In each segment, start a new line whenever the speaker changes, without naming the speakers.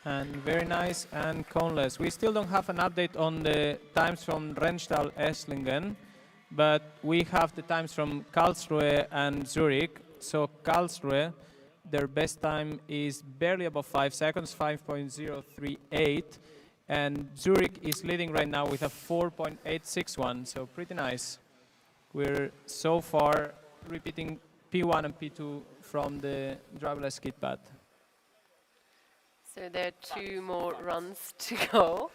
And very nice and coneless. We still don't have an update on the times from Rennstall Esslingen, but we have the times from Karlsruhe and Zurich. So Karlsruhe, their best time is barely above 5 seconds, 5.038. And Zurich is leading right now with a 4.861, so pretty nice. We're so far repeating P1 and P2 from the driverless skid pad.
So there are 2 more runs to go.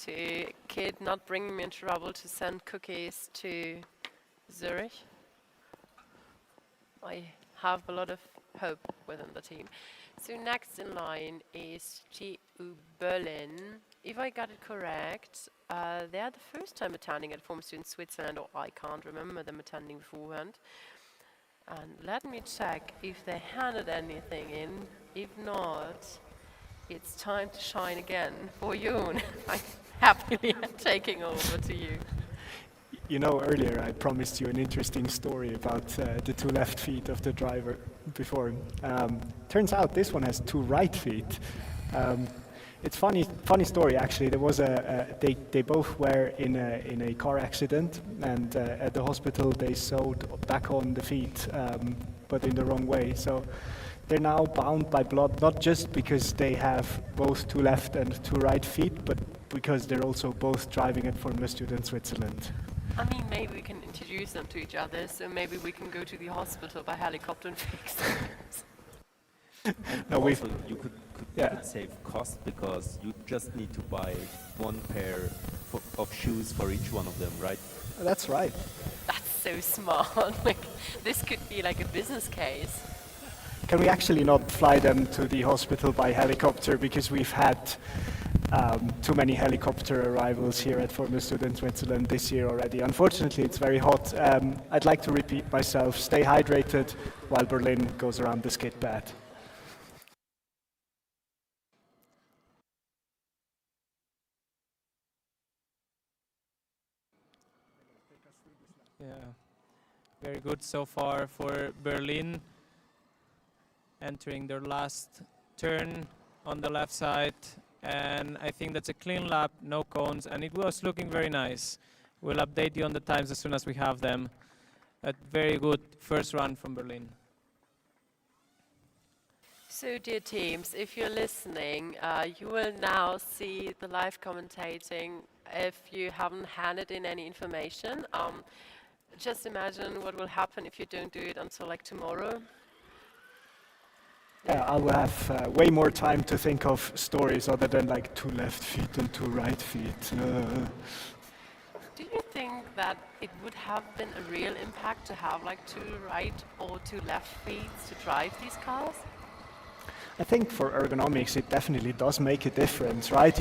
To Kid not bringing me in trouble to send cookies to Zurich. I have a lot of hope within the team. So next in line is TU Berlin. If I got it correct, they are the first time attending at Former Student Switzerland, or I can't remember them attending beforehand. And let me check if they handed anything in. If not, it's time to shine again for Yoon. I'm happily taking over to you.
You know, earlier I promised you an interesting story about the 2 left feet of the driver before. Turns out this one has 2 right feet. It's funny story actually. There was they both were in a car accident, and at the hospital they sewed back on the feet, but in the wrong way. So they're now bound by blood, not just because they have both 2 left and 2 right feet, but because they're also both driving at Formula Student Switzerland.
I mean, maybe we can introduce them to each other, so maybe we can go to the hospital by helicopter and fix them.
No, also, you could save cost, because you just need to buy 1 pair of shoes for each one of them, right?
That's right.
That's so smart. Like, this could be like a business case.
Can we actually not fly them to the hospital by helicopter, because we've had too many helicopter arrivals here at Formula Student Switzerland this year already. Unfortunately, it's very hot. I'd like to repeat myself, stay hydrated while Berlin goes around the skid pad.
Yeah, very good so far for Berlin. Entering their last turn on the left side, and I think that's a clean lap, no cones, and it was looking very nice. We'll update you on the times as soon as we have them. A very good first run from Berlin.
So, dear teams, if you're listening, you will now see the live commentating if you haven't handed in any information. Just imagine what will happen if you don't do it until like tomorrow.
I will have way more time to think of stories other than like 2 left feet and 2 right feet.
Do you think that it would have been a real impact to have like 2 right or 2 left feet to drive these cars?
I think for ergonomics it definitely does make a difference, right?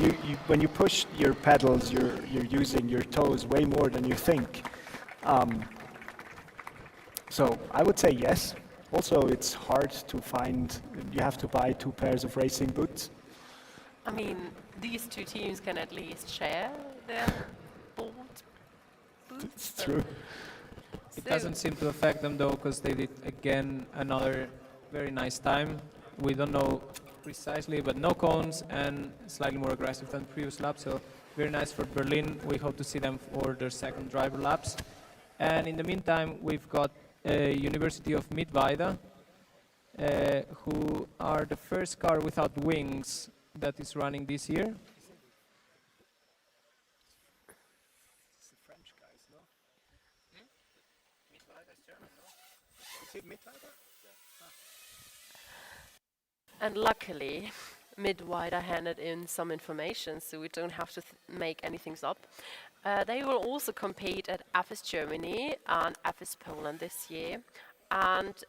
When you push your pedals, you're using your toes way more than you think. So I would say yes. Also, it's hard to find, you have to buy 2 pairs of racing boots.
I mean, these 2 teams can at least share their boots.
It's true.
It doesn't seem to affect them though, because they did again another very nice time. We don't know precisely, but no cones and slightly more aggressive than previous laps. So very nice for Berlin. We hope to see them for their second driver laps. And in the meantime, we've got University of Mittweida, who are the first car without wings that is running this year.
It's the French guys, no? Mittweida is German, no? Is it Mittweida?
And luckily, Mittweida handed in some information, so we don't have to make anything up. They will also compete at FS Germany and FS Poland this year. And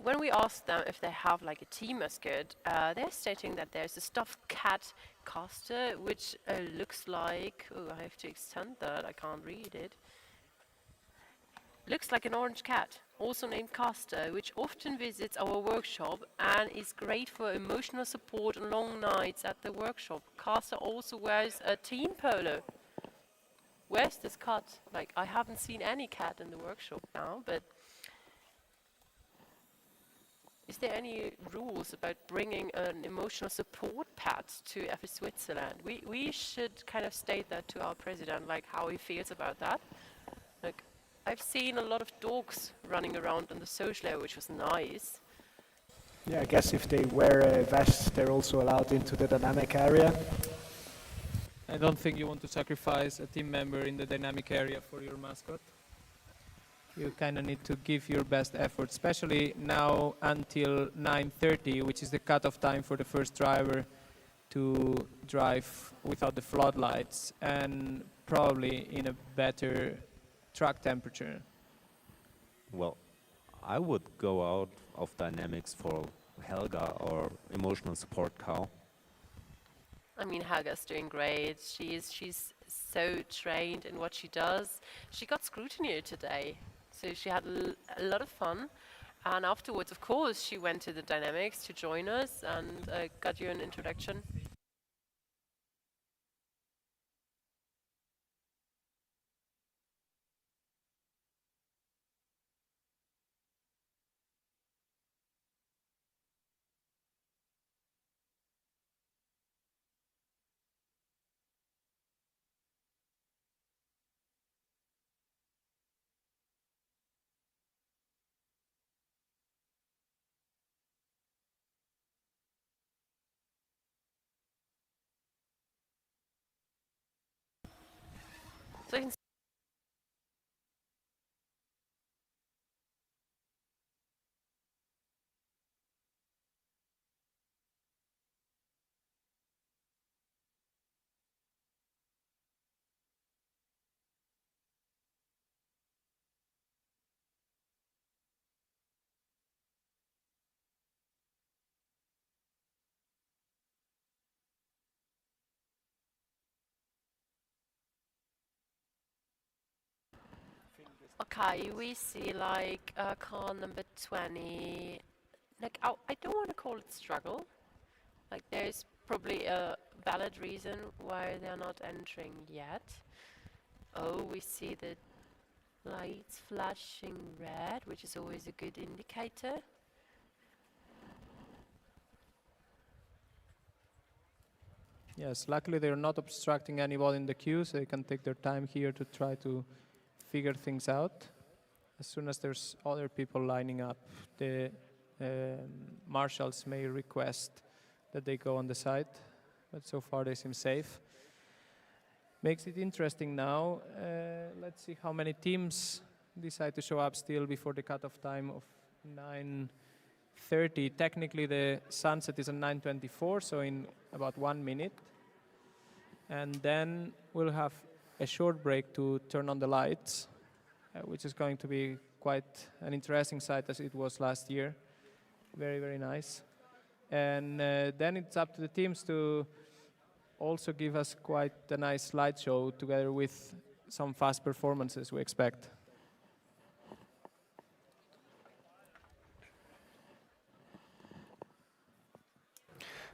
when we asked them if they have like a team mascot, they're stating that there's a stuffed cat caster, which looks like, oh, I have to extend that, I can't read it. Looks like an orange cat, also named Caster, which often visits our workshop and is great for emotional support on long nights at the workshop. Caster also wears a team polo. Where's this cat? Like, I haven't seen any cat in the workshop now, but is there any rules about bringing an emotional support pet to FS Switzerland? We should kind of state that to our president, like how he feels about that. Like, I've seen a lot of dogs running around on the social area, which was nice.
Yeah, I guess if they wear a vest, they're also allowed into the dynamic area.
I don't think you want to sacrifice a team member in the dynamic area for your mascot. You kind of need to give your best effort, especially now until 9:30, which is the cutoff time for the first driver to drive without the floodlights and probably in a better track temperature.
Well, I would go out of dynamics for Helga or emotional support cow.
I mean, Helga's doing great. She's so trained in what she does. She got scrutineered today, so she had a lot of fun. And afterwards, of course, she went to the dynamics to join us and got you an introduction. So you can Okay, we see like car number 20. Like, I don't want to call it struggle. Like, there's probably a valid reason why they're not entering yet. Oh, we see the lights flashing red, which is always a good indicator.
Yes, luckily they're not obstructing anybody in the queue, so they can take their time here to try to figure things out. As soon as there's other people lining up, the marshals may request that they go on the side, but so far they seem safe. Makes it interesting now. Let's see how many teams decide to show up still before the cutoff time of 9:30. Technically the sunset is at 9:24, so in about 1 minute. And then we'll have a short break to turn on the lights, which is going to be quite an interesting sight as it was last year. Very, very nice. And then it's up to the teams to also give us quite a nice slideshow together with some fast performances we expect.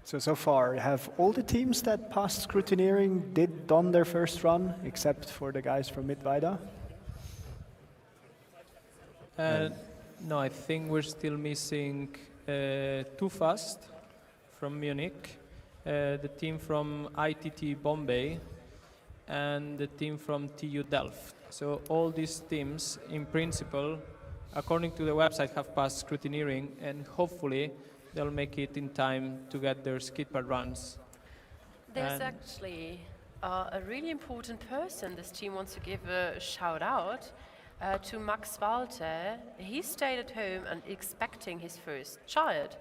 So far, have all the teams that passed scrutineering done their first run, except for the guys from Mittweida?
No, I think we're still missing Too Fast from Munich, the team from ITT Bombay, and the team from TU Delft. So all these teams, in principle, according to the website, have passed scrutineering, and hopefully they'll make it in time to get their skid pad runs.
There's
And
actually a really important person this team wants to give a shout out to Max Walter. He stayed at home and expecting his first child.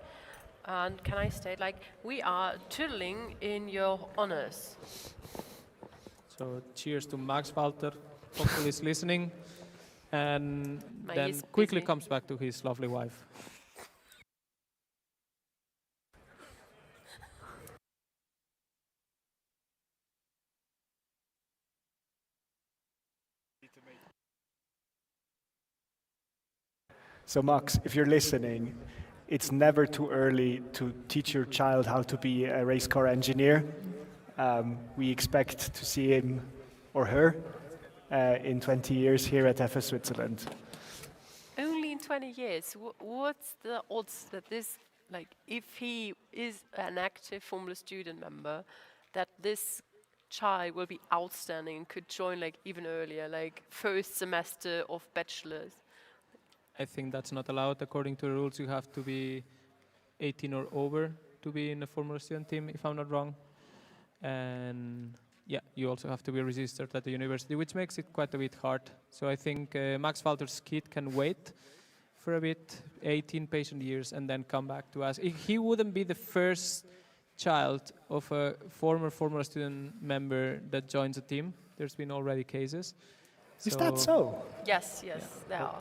And can I state, like, we are tootling in your honors.
so cheers to Max Walter, hopefully he's listening, and then
He's
quickly
busy.
comes back to his lovely wife.
So Max, if you're listening, it's never too early to teach your child how to be a race car engineer. We expect to see him or her in 20 years here at FS Switzerland.
Only in 20 years, what's the odds that this, like, if he is an active Formula student member, that this child will be outstanding and could join like even earlier, like first semester of bachelor's?
I think that's not allowed. According to the rules, you have to be 18 or over to be in a Formula student team, if I'm not wrong. And yeah, you also have to be registered at the university, which makes it quite a bit hard. So I think Max Walter's kid can wait for a bit, 18 patient years, and then come back to us. He wouldn't be the first child of a former Formula student member that joins a team. There's been already cases.
Is that so?
Yes, there are.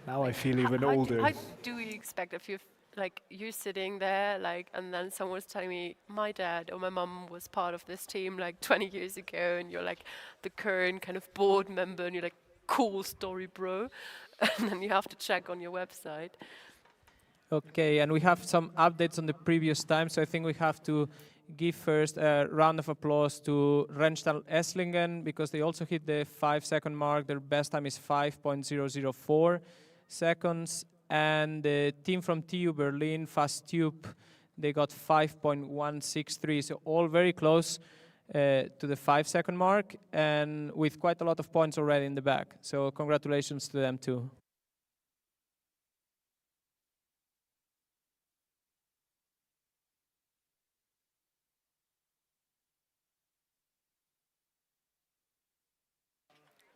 Now I feel even
How
older.
do you expect if you're like you're sitting there like and then someone's telling me my dad or my mum was part of this team like 20 years ago and you're like the current kind of board member and you're like cool story bro and then you have to check on your website.
Okay, and we have some updates on the previous time, so I think we have to give first a round of applause to Rennstall Esslingen because they also hit the 5-second mark. Their best time is 5.004 seconds. And the team from TU Berlin, Fast Tube, they got 5.163, so all very close to the 5-second mark and with quite a lot of points already in the back. So congratulations to them too.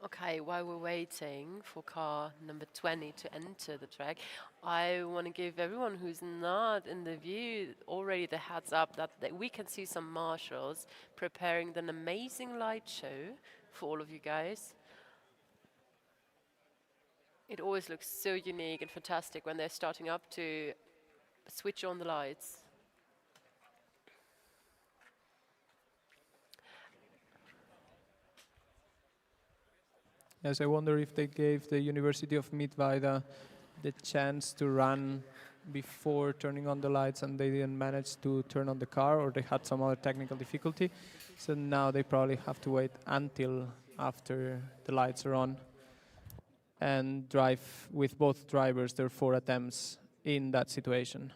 Okay, while we're waiting for car number 20 to enter the track, I want to give everyone who's not in the view already the heads up that we can see some marshals preparing an amazing light show for all of you guys. It always looks so unique and fantastic when they're starting up to switch on the lights.
Yes, I wonder if they gave the University of Mittweida the chance to run before turning on the lights and they didn't manage to turn on the car or they had some other technical difficulty. So now they probably have to wait until after the lights are on and drive with both drivers their 4 attempts in that situation.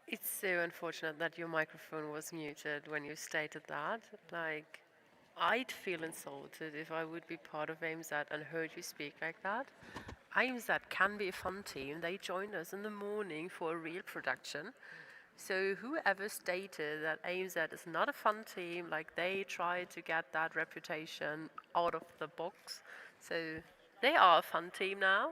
It's so unfortunate that your microphone was muted when you stated that. Like, I'd feel insulted if I would be part of AIMSAT and heard you speak like that. AIMSAT can be a fun team. They joined us in the morning for a real production. So whoever stated that AIMSAT is not a fun team, like they try to get that reputation out of the box. So they are a fun team now.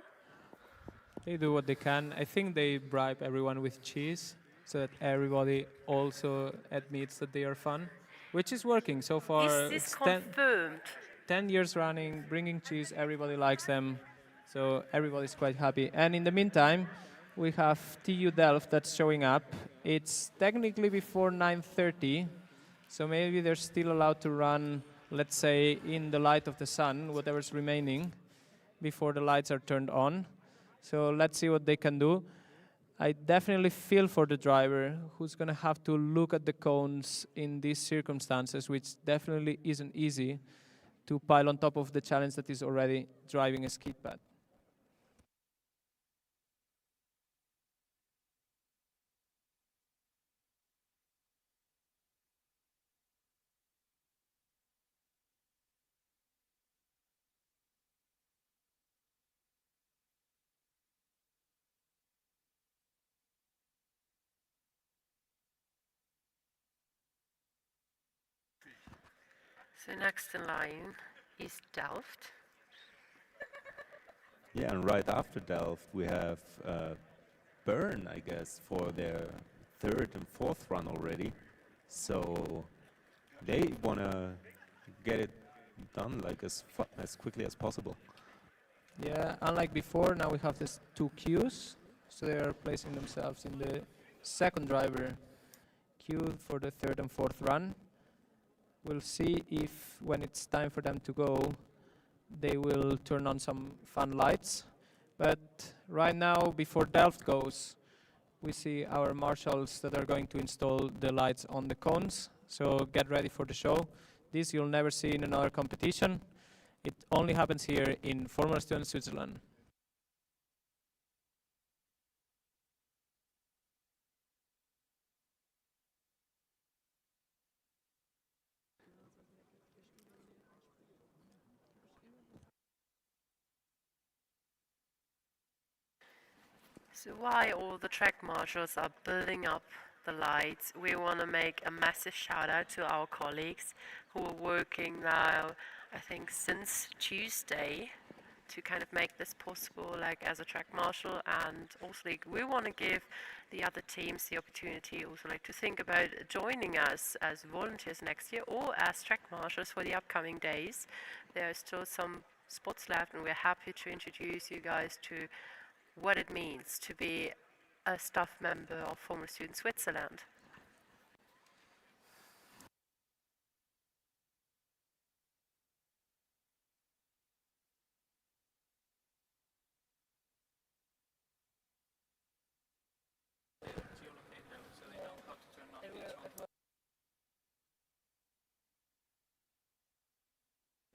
They do what they can. I think they bribe everyone with cheese so that everybody also admits that they are fun, which is working so far.
Is this confirmed?
10 years running, bringing cheese, everybody likes them, so everybody's quite happy. And in the meantime, we have TU Delft that's showing up. It's technically before 9:30, so maybe they're still allowed to run, let's say, in the light of the sun, whatever's remaining, before the lights are turned on. So let's see what they can do. I definitely feel for the driver who's going to have to look at the cones in these circumstances, which definitely isn't easy to pile on top of the challenge that is already driving a skid pad.
So next in line is Delft.
Yeah, and right after Delft, we have Bern, I guess, for their third and fourth run already. So they want to get it done like as quickly as possible.
Yeah, unlike before, now we have these two queues, so they are placing themselves in the second driver queue for the third and fourth run. We'll see if, when it's time for them to go, they will turn on some fun lights. But right now, before Delft goes, we see our marshals that are going to install the lights on the cones. So get ready for the show. This you'll never see in another competition. It only happens here in Formula Student Switzerland.
So while all the track marshals are building up the lights, we want to make a massive shout out to our colleagues who are working now, I think, since Tuesday to kind of make this possible, like as a track marshal, and also like we want to give the other teams the opportunity also like to think about joining us as volunteers next year or as track marshals for the upcoming days. There are still some spots left, and we're happy to introduce you guys to what it means to be a staff member of Former Student Switzerland.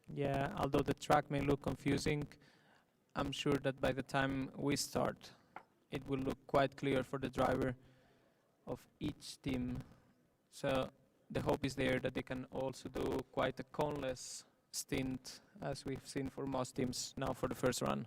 Yeah, although the track may look confusing, I'm sure that by the time we start, it will look quite clear for the driver of each team. So the hope is there that they can also do quite a coneless stint, as we've seen for most teams now for the first run.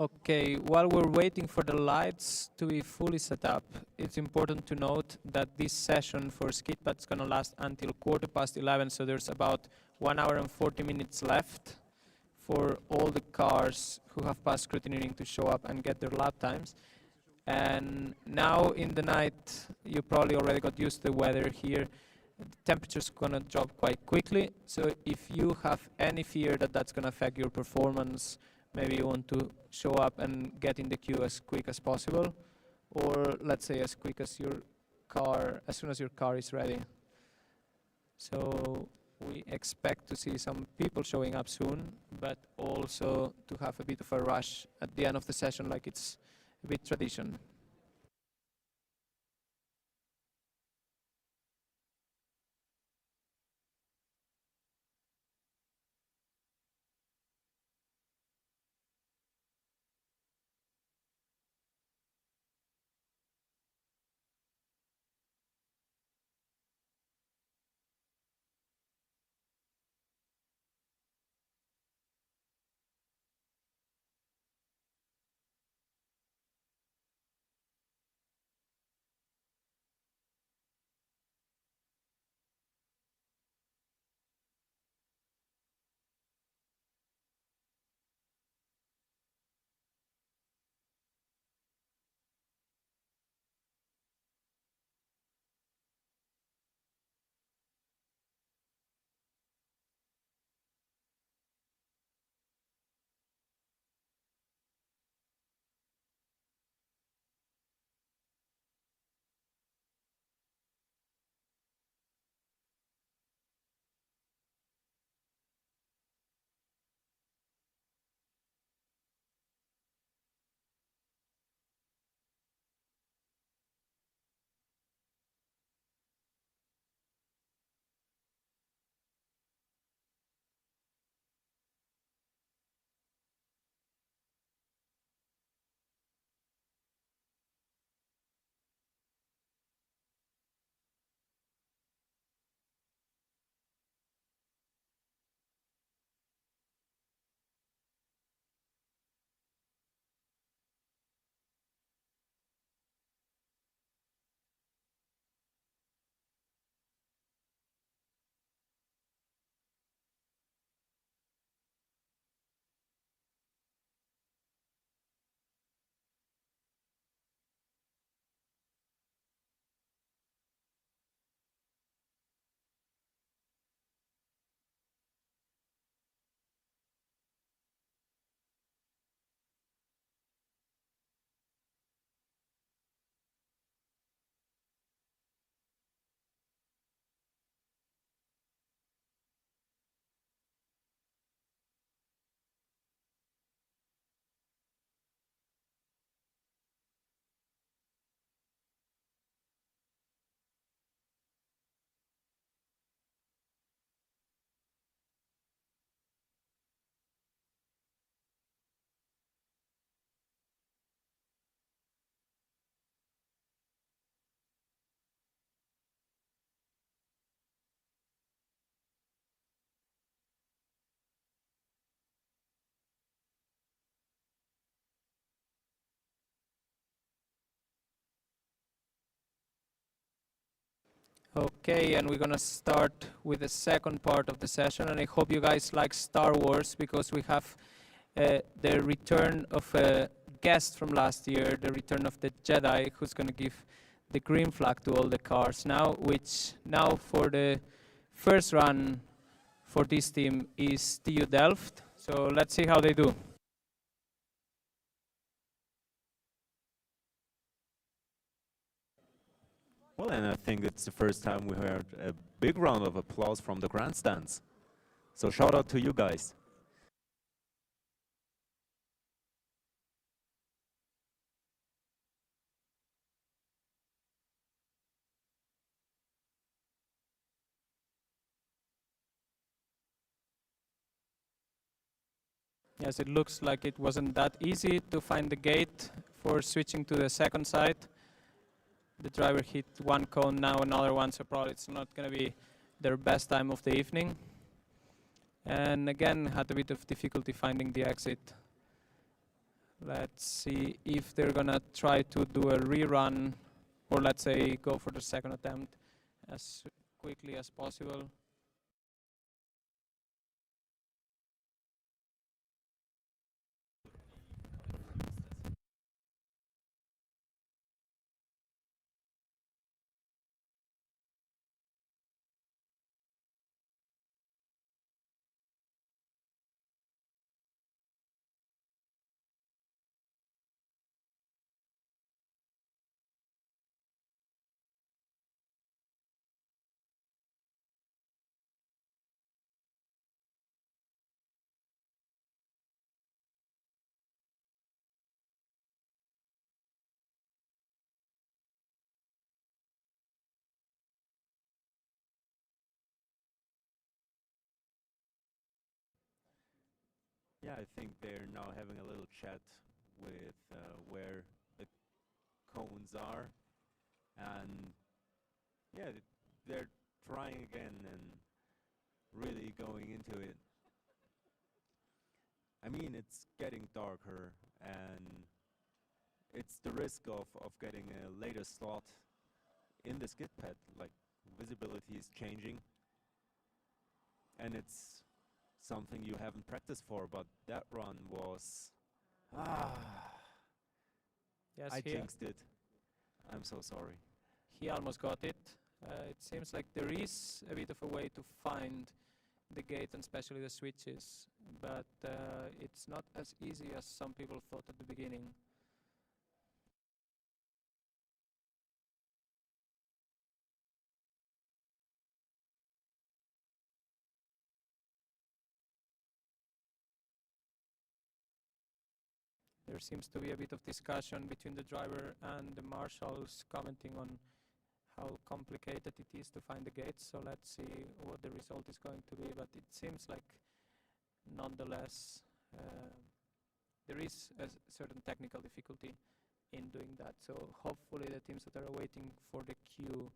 Okay, while we're waiting for the lights to be fully set up, it's important to note that this session for Skidpad is going to last until 11:15, so there's about 1 hour and 40 minutes left for all the cars who have passed scrutineering to show up and get their lap times. And now in the night, you probably already got used to the weather here. The temperature's going to drop quite quickly, so if you have any fear that that's going to affect your performance, maybe you want to show up and get in the queue as quick as possible, or let's say as quick as as soon as your car is ready. So we expect to see some people showing up soon, but also to have a bit of a rush at the end of the session, like it's a bit tradition. Okay, and we're gonna start with the second part of the session, and I hope you guys like Star Wars because we have the return of a guest from last year, the return of the Jedi, who's gonna give the green flag to all the cars now, which now for the first run for this team is TU Delft. So let's see how they do.
Well, and I think it's the first time we heard a big round of applause from the grandstands. So shout out to you guys.
Yes, it looks like it wasn't that easy to find the gate for switching to the second side. The driver hit one cone, now another one, so probably it's not going to be their best time of the evening. And again, had a bit of difficulty finding the exit. Let's see if they're going to try to do a rerun, or let's say go for the second attempt as quickly as possible.
Yeah, I think they're now having a little chat with where the cones are, and yeah, they're trying again and really going into it. I mean, it's getting darker, and it's the risk of getting a later slot in the skid pad. Like, visibility is changing, and it's something you haven't practiced for, but that run was...
Yes,
I jinxed it. I'm so sorry.
he almost got it. It seems like there is a bit of a way to find the gate and especially the switches, but it's not as easy as some people thought at the beginning. There seems to be a bit of discussion between the driver and the marshals commenting on how complicated it is to find the gates, so let's see what the result is going to be, but it seems like nonetheless there is a certain technical difficulty in doing that, so hopefully the teams that are waiting for the queue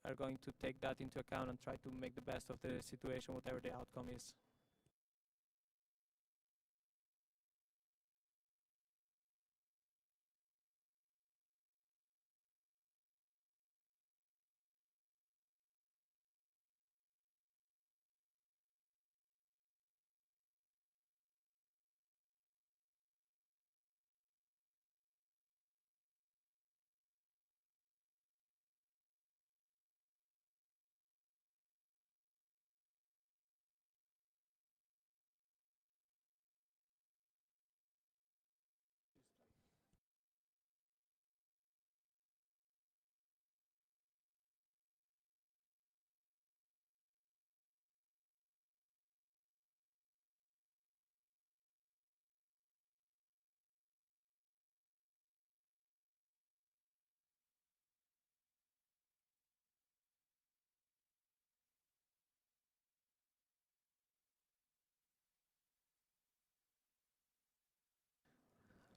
are going to take that into account and try to make the best of the situation, whatever the outcome is.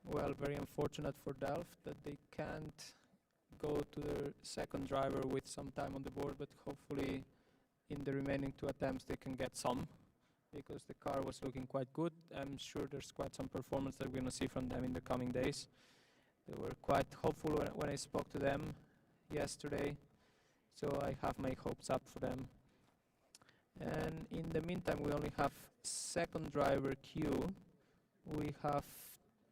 Well, very unfortunate for Delft that they can't go to their second driver with some time on the board, but hopefully in the remaining two attempts they can get some, because the car was looking quite good. I'm sure there's quite some performance that we're going to see from them in the coming days. They were quite hopeful when I spoke to them yesterday, So I have my hopes up for them. And in the meantime, we only have second driver queue. We have,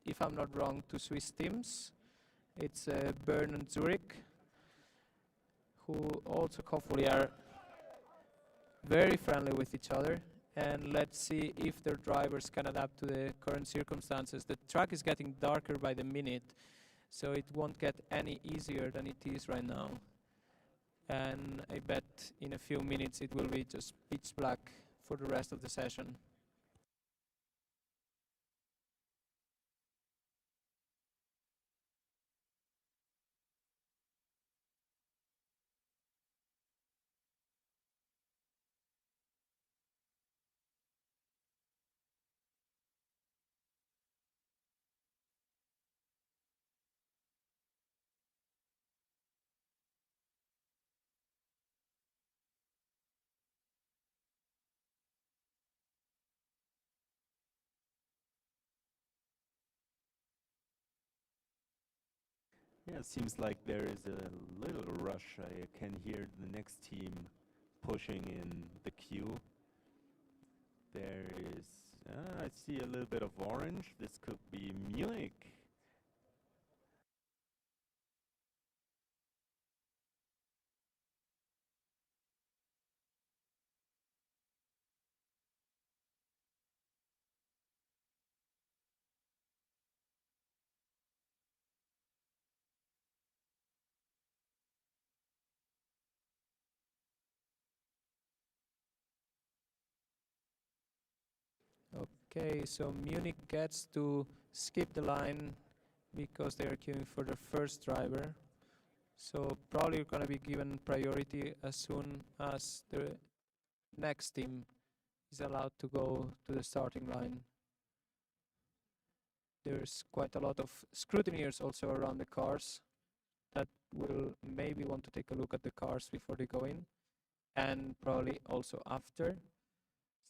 if I'm not wrong, two Swiss teams. It's Bern and Zurich, who also hopefully are very friendly with each other. And let's see if their drivers can adapt to the current circumstances. The track is getting darker by the minute, so it won't get any easier than it is right now. And I bet in a few minutes it will be just pitch black for the rest of the session.
Yeah, it seems like there is a little rush. I can hear the next team pushing in the queue. There is, I see a little bit of orange. This could be Munich.
Okay, so Munich gets to skip the line because they are queuing for the first driver. So probably going to be given priority as soon as the next team is allowed to go to the starting line. There's quite a lot of scrutineers also around the cars that will maybe want to take a look at the cars before they go in, and probably also after.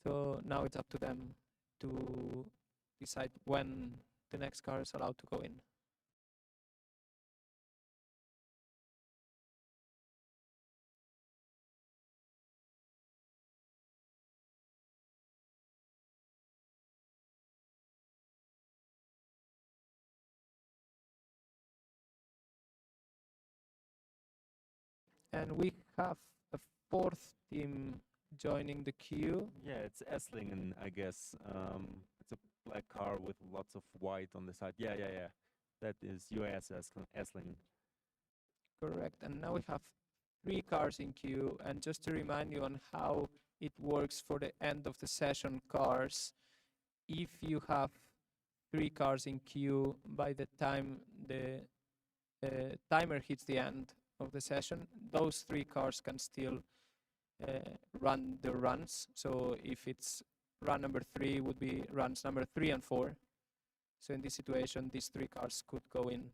So now it's up to them to decide when the next car is allowed to go in. And we have a fourth team joining the queue.
Yeah, it's Esslingen, I guess. It's a black car with lots of white on the side. Yeah, yeah, yeah. That is US Esslingen.
Correct. And now we have 3 cars in queue. And just to remind you on how it works for the end of the session cars, if you have 3 cars in queue by the time the timer hits the end of the session, those 3 cars can still run the runs. So if it's run number 3, would be runs number 3 and 4. So in this situation, these 3 cars could go in.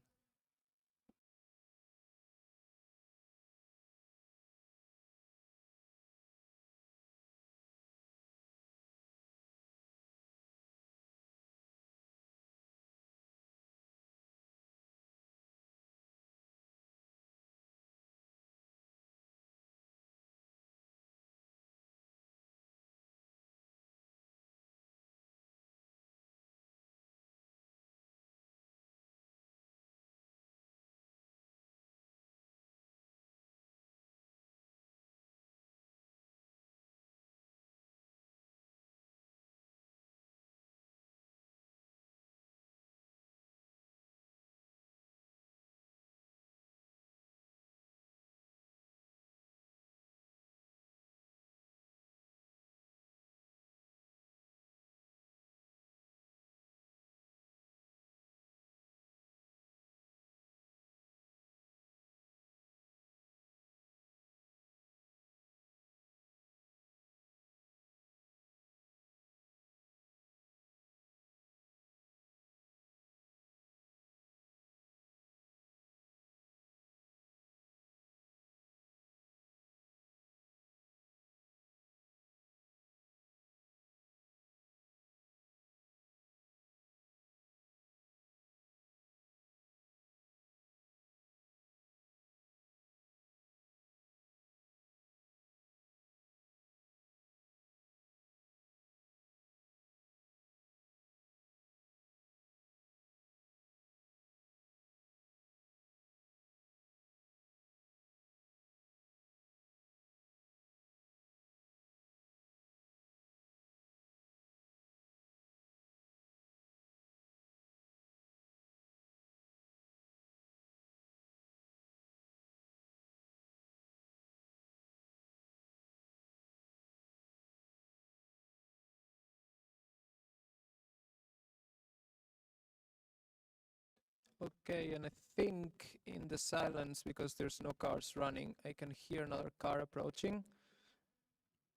Okay, and I think in the silence, because there's no cars running, I can hear another car approaching.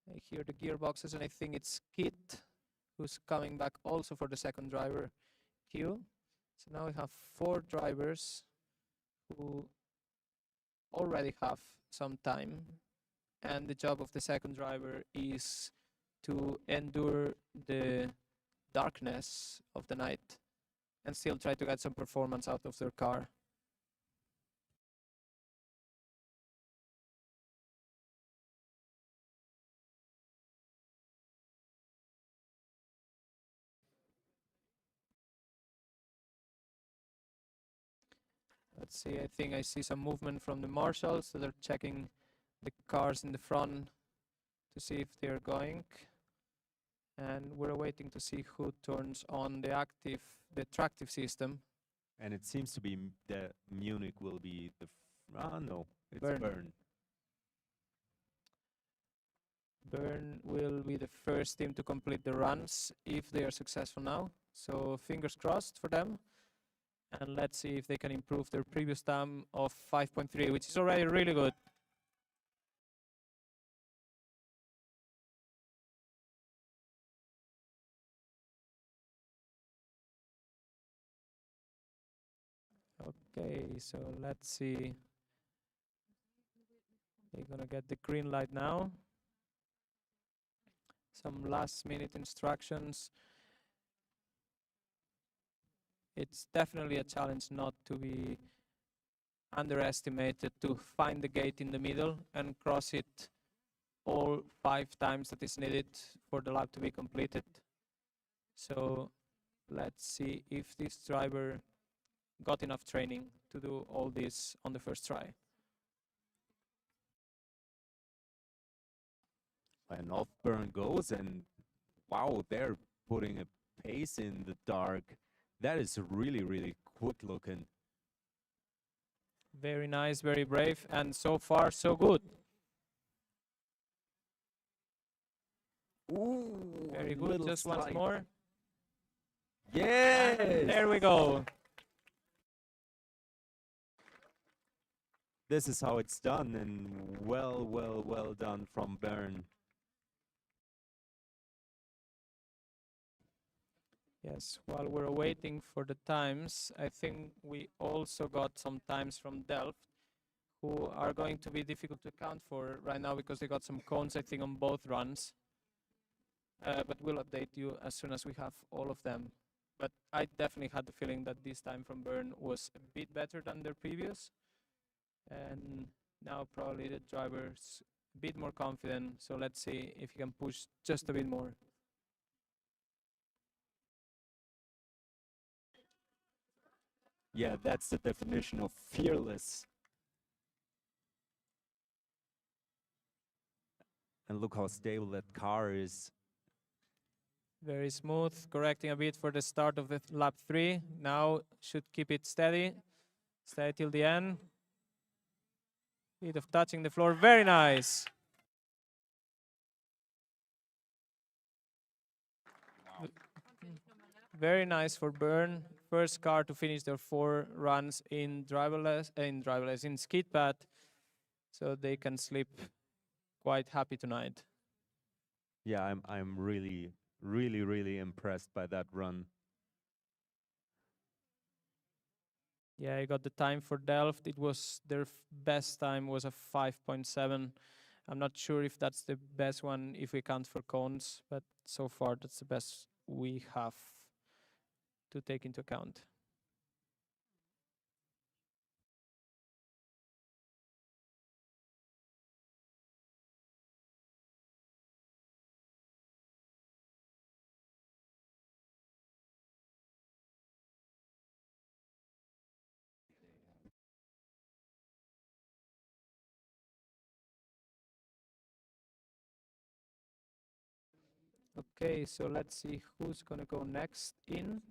I hear the gearboxes, and I think it's Kit who's coming back also for the second driver queue. So now we have 4 drivers who already have some time, and the job of the second driver is to endure the darkness of the night and still try to get some performance out of their car. Let's see, I think I see some movement from the marshals, so they're checking the cars in the front to see if they're going. And we're waiting to see who turns on the tractive system.
And it seems to be that Munich will be the no, it's
Bern.
Bern.
Bern will be the first team to complete the runs if they are successful now. So fingers crossed for them. And let's see if they can improve their previous time of 5.3, which is already really good. Okay, so let's see. They're gonna get the green light now. Some last minute instructions. It's definitely a challenge not to be underestimated, to find the gate in the middle and cross it all 5 times that is needed for the lap to be completed. So let's see if this driver got enough training to do all this on the first try.
And off Bern goes, and wow, they're putting a pace in the dark. That is really, really quick looking.
Very nice, very brave, and so far so good.
Ooh,
Very good, just once more.
Yes!
And there we go.
This is how it's done, and well done from Bern.
Yes, while we're waiting for the times, I think we also got some times from Delft, who are going to be difficult to account for right now because they got some cones, I think, on both runs. But we'll update you as soon as we have all of them. But I definitely had the feeling that this time from Bern was a bit better than their previous. And now probably the driver's a bit more confident. So let's see if he can push just a bit more.
Yeah, that's the definition of fearless. And look how stable that car is.
Very smooth, correcting a bit for the start of the lap 3. Now should keep it steady. Steady till the end. Bit of touching the floor, very nice.
Wow.
Very nice for Bern. First car to finish their 4 runs in in skid pad. So they can sleep quite happy tonight.
Yeah, I'm really impressed by that run.
Yeah, I got the time for Delft. It was their best time was a 5.7. I'm not sure if that's the best one if we count for cones, but so far that's the best we have to take into account. Okay, so let's see who's gonna go next in.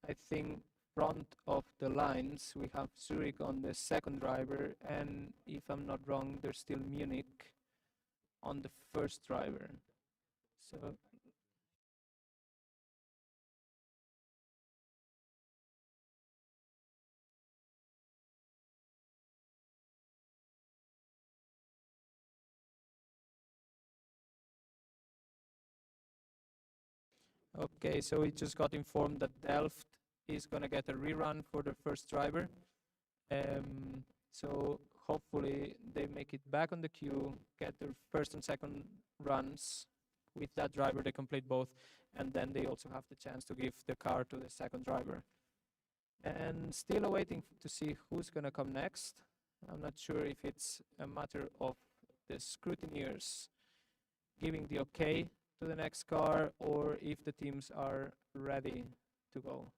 I think front of the lines we have Zurich on the second driver, and if I'm not wrong, there's still Munich on the first driver. So Okay, so we just got informed that Delft is going to get a rerun for the first driver. So hopefully they make it back on the queue, get their first and second runs with that driver, they complete both, and then they also have the chance to give the car to the second driver. And still awaiting to see who's going to come next. I'm not sure if it's a matter of the scrutineers giving the okay to the next car or if the teams are ready to go.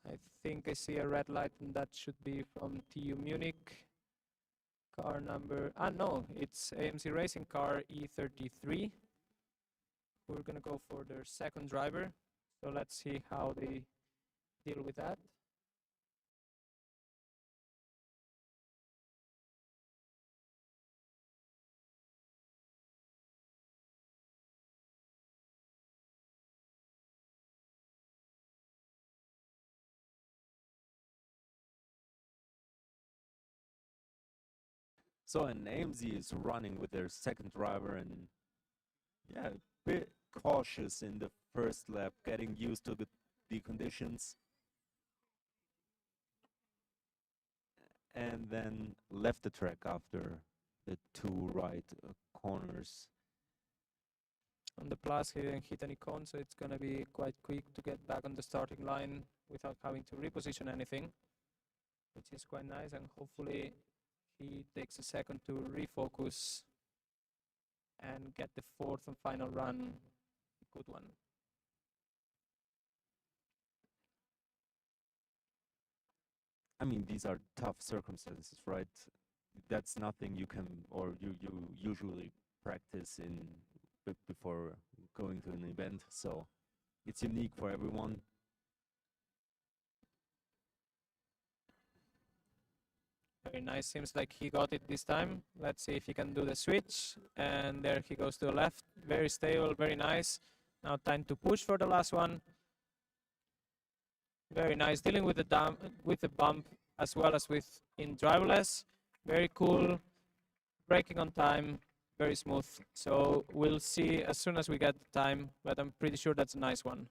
I think I see a red light, and that should be from TU Munich. Car number, no, it's AMC Racing car E33. We're gonna go for their second driver. So let's see how they deal with that.
So and AMZ is running with their second driver and yeah, a bit cautious in the first lap, getting used to the conditions. And then left the track after the two right corners.
On the plus, he didn't hit any cone, so it's gonna be quite quick to get back on the starting line without having to reposition anything, which is quite nice, and hopefully he takes a second to refocus and get the fourth and final run a good one.
I mean, these are tough circumstances, right? That's nothing you can or you usually practice in before going to an event. So it's unique for everyone.
Very nice, seems like he got it this time. Let's see if he can do the switch. And there he goes to the left. Very stable, very nice. Now time to push for the last one. Very nice, dealing with the bump as well as with in driverless. Very cool, braking on time, very smooth. So we'll see as soon as we get the time, but I'm pretty sure that's a nice one.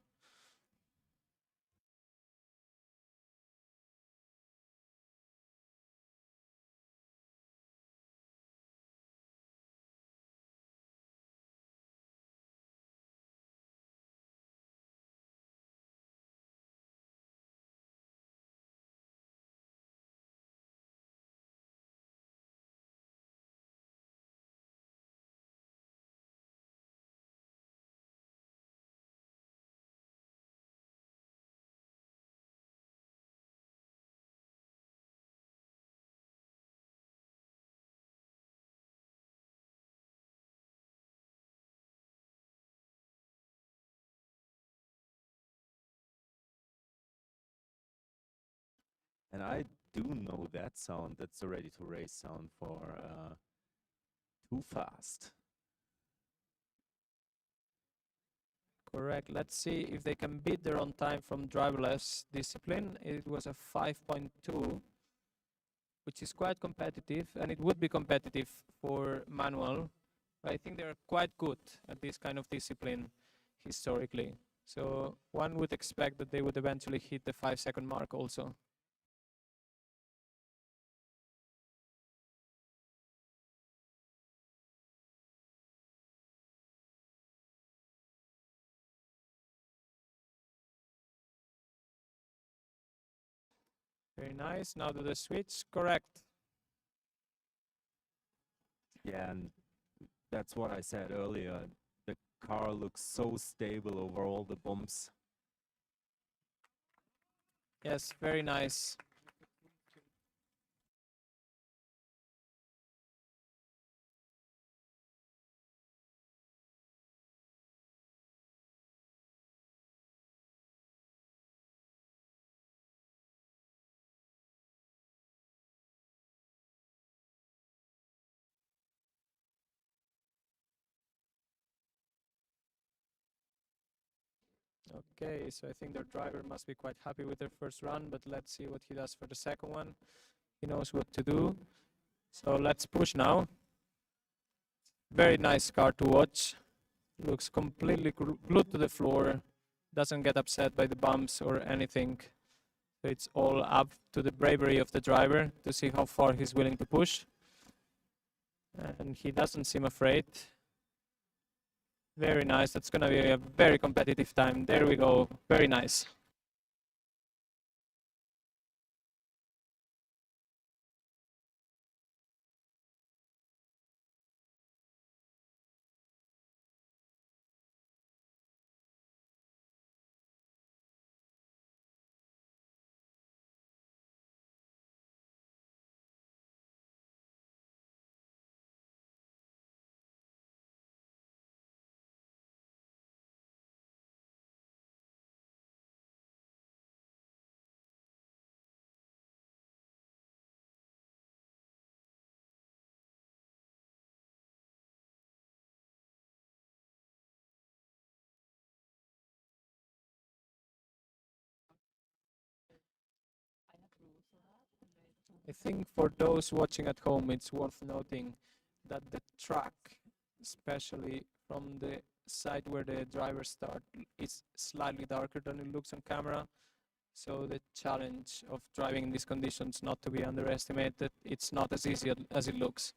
And I do know that sound. That's the ready to race sound for Too Fast.
Correct. Let's see if they can beat their own time from driverless discipline. It was a 5.2, which is quite competitive, and it would be competitive for manual. I think they're quite good at this kind of discipline historically. So one would expect that they would eventually hit the 5-second mark also. Very nice. Now to the switch. Correct.
Yeah, and that's what I said earlier. The car looks so stable over all the bumps.
Yes, very nice. Okay, so I think their driver must be quite happy with their first run, but let's see what he does for the second one. He knows what to do. So let's push now. Very nice car to watch. Looks completely glued to the floor. Doesn't get upset by the bumps or anything. So it's all up to the bravery of the driver to see how far he's willing to push. And he doesn't seem afraid. Very nice. That's going to be a very competitive time. There we go. Very nice. I think for those watching at home, it's worth noting that the track, especially from the side where the drivers start, is slightly darker than it looks on camera. So the challenge of driving in these conditions not to be underestimated. It's not as easy as it looks.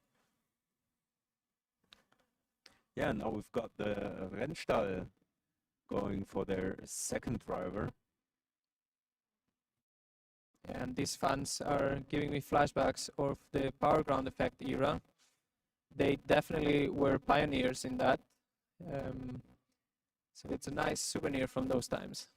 Yeah, now we've got the Rennstall going for their second driver.
And these fans are giving me flashbacks of the power ground effect era. They definitely were pioneers in that. So it's a nice souvenir from those times.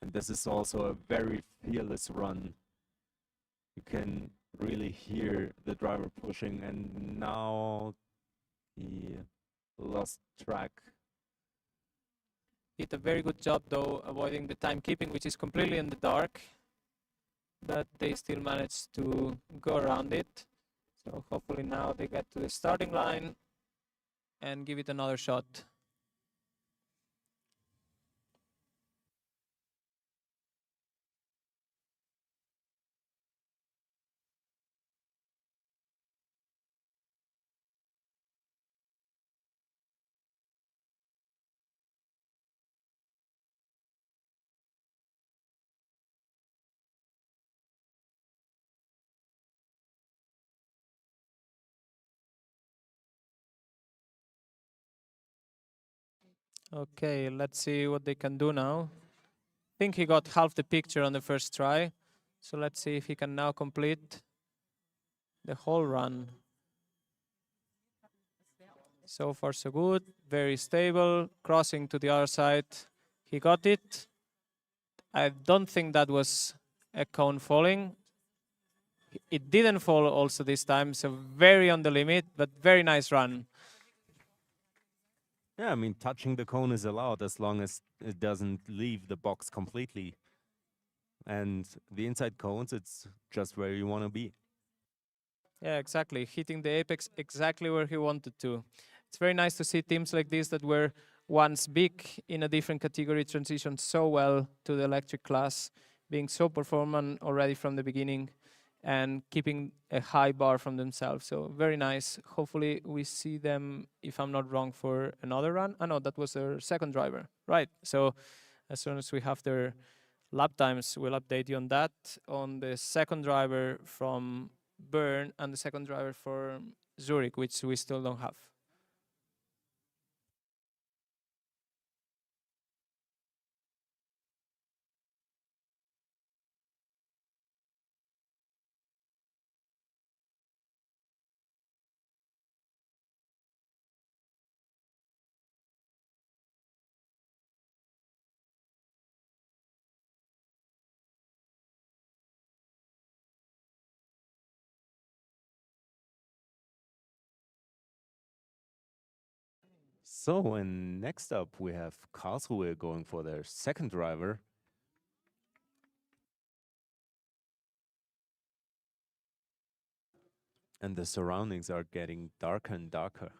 And this is also a very fearless run. You can really hear the driver pushing, and now he lost track.
Did a very good job though avoiding the timekeeping, which is completely in the dark, but they still managed to go around it. So hopefully now they get to the starting line and give it another shot. Okay, let's see what they can do now. I think he got half the picture on the first try. So let's see if he can now complete the whole run. So far so good, very stable, crossing to the other side. He got it. I don't think that was a cone falling. It didn't fall also this time, so very on the limit, but very nice run.
Yeah, I mean, touching the cone is allowed as long as it doesn't leave the box completely. And the inside cones, it's just where you want to be.
Yeah, exactly. Hitting the apex exactly where he wanted to. It's very nice to see teams like this that were once big in a different category transition so well to the electric class, being so performant already from the beginning and keeping a high bar from themselves. So very nice. Hopefully we see them, if I'm not wrong, for another run. Oh no, that was their second driver. Right. So as soon as we have their lap times, we'll update you on that. On the second driver from Bern and the second driver for Zurich, which we still don't have.
So, and next up we have Karlsruhe going for their second driver. And the surroundings are getting darker and darker.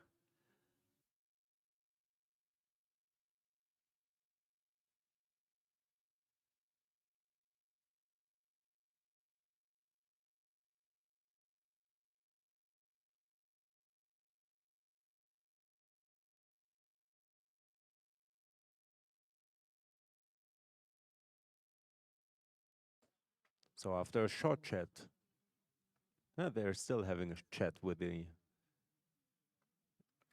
So after a short chat, they're still having a chat with the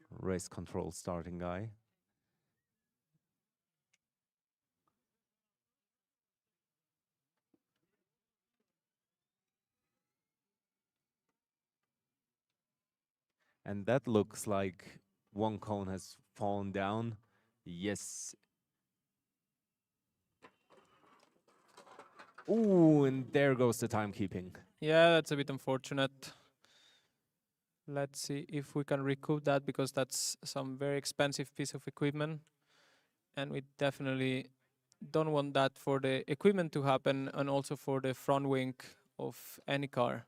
race control starting guy. And that looks like one cone has fallen down. Yes. Ooh, and there goes the timekeeping.
Yeah, that's a bit unfortunate. Let's see if we can recoup that, because that's some very expensive piece of equipment. And we definitely don't want that for the equipment to happen, and also for the front wing of any car.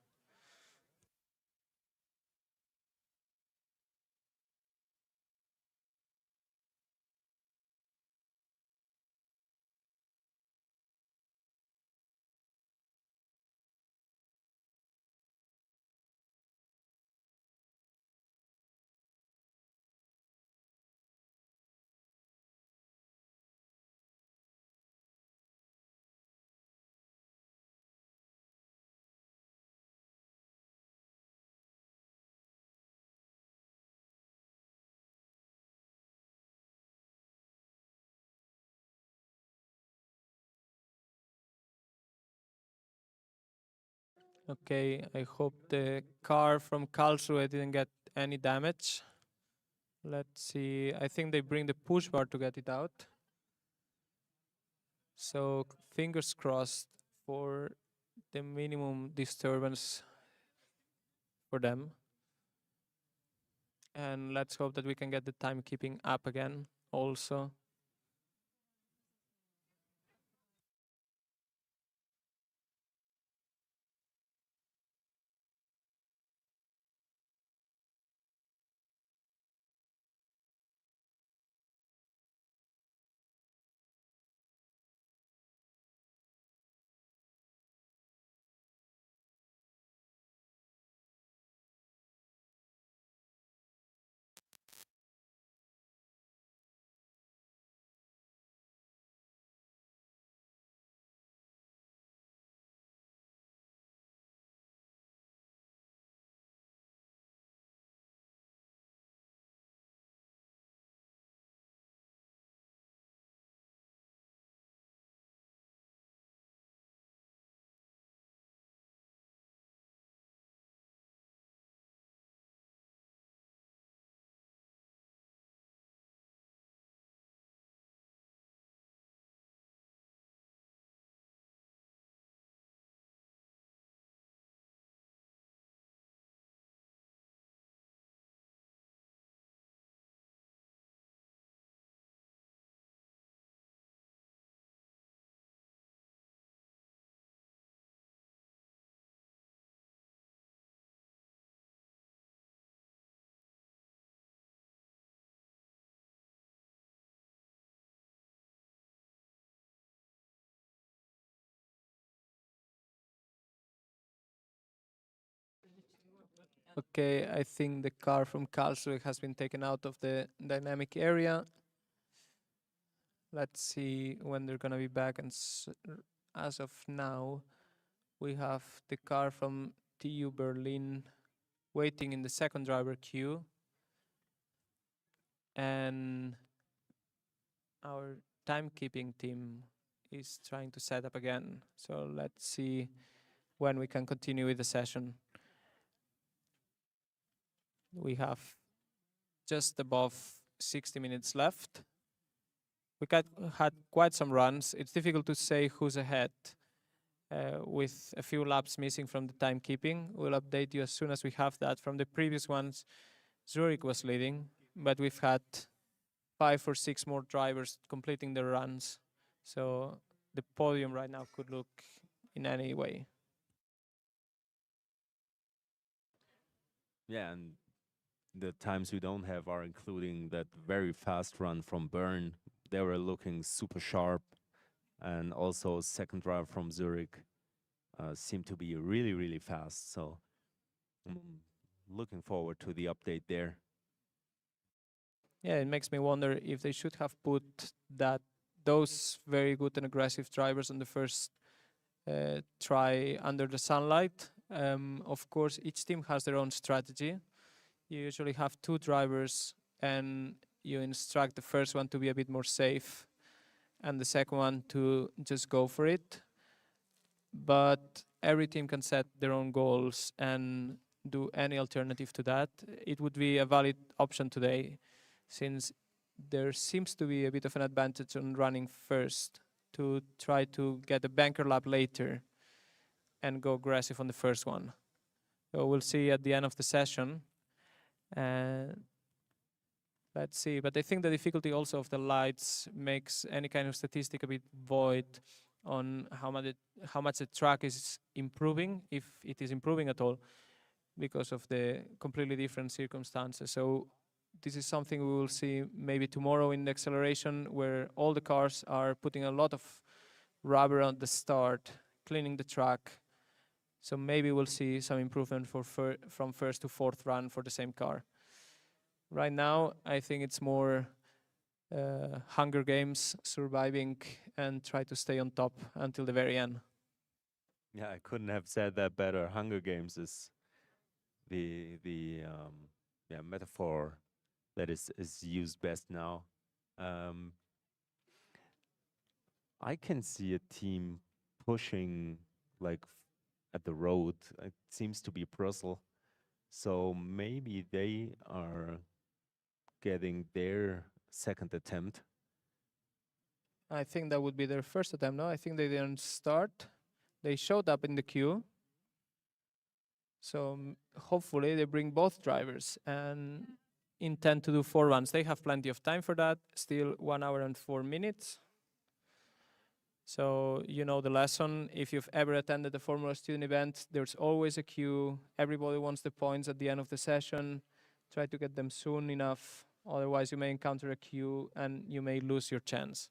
Okay, I hope the car from Karlsruhe didn't get any damage. Let's see, I think they bring the push bar to get it out. So fingers crossed for the minimum disturbance for them. And let's hope that we can get the timekeeping up again also. Okay, I think the car from Karlsruhe has been taken out of the dynamic area. Let's see when they're gonna be back. And as of now, we have the car from TU Berlin waiting in the second driver queue. And our timekeeping team is trying to set up again. So let's see when we can continue with the session. We have just above 60 minutes left. We had quite some runs. It's difficult to say who's ahead with a few laps missing from the timekeeping. We'll update you as soon as we have that. From the previous ones, Zurich was leading, but we've had 5 or 6 more drivers completing their runs. So the podium right now could look in any way.
Yeah, and the times we don't have are including that very fast run from Bern. They were looking super sharp, and also second drive from Zurich seemed to be really, really fast. So looking forward to the update there.
Yeah, it makes me wonder if they should have put those very good and aggressive drivers on the first try under the sunlight. Of course, each team has their own strategy. You usually have two drivers, and you instruct the first one to be a bit more safe, and the second one to just go for it. But every team can set their own goals and do any alternative to that. It would be a valid option today, since there seems to be a bit of an advantage on running first to try to get a banker lap later and go aggressive on the first one. So we'll see at the end of the session. Let's see, but I think the difficulty also of the lights makes any kind of statistic a bit void on how much the track is improving, if it is improving at all, because of the completely different circumstances. So this is something we will see maybe tomorrow in the acceleration, where all the cars are putting a lot of rubber on the start, cleaning the track. So maybe we'll see some improvement from first to fourth run for the same car. Right now, I think it's more Hunger Games, surviving and try to stay on top until the very end.
Yeah, I couldn't have said that better. Hunger Games is the metaphor that is used best now. I can see a team pushing like at the road. It seems to be Brussels, so maybe they are getting their second attempt.
I think that would be their first attempt. No, I think they didn't start. They showed up in the queue. So hopefully they bring both drivers and intend to do 4 runs. They have plenty of time for that. Still 1 hour and 4 minutes. So you know the lesson. If you've ever attended a Formula Student event, there's always a queue. Everybody wants the points at the end of the session. Try to get them soon enough. Otherwise, you may encounter a queue and you may lose your chance.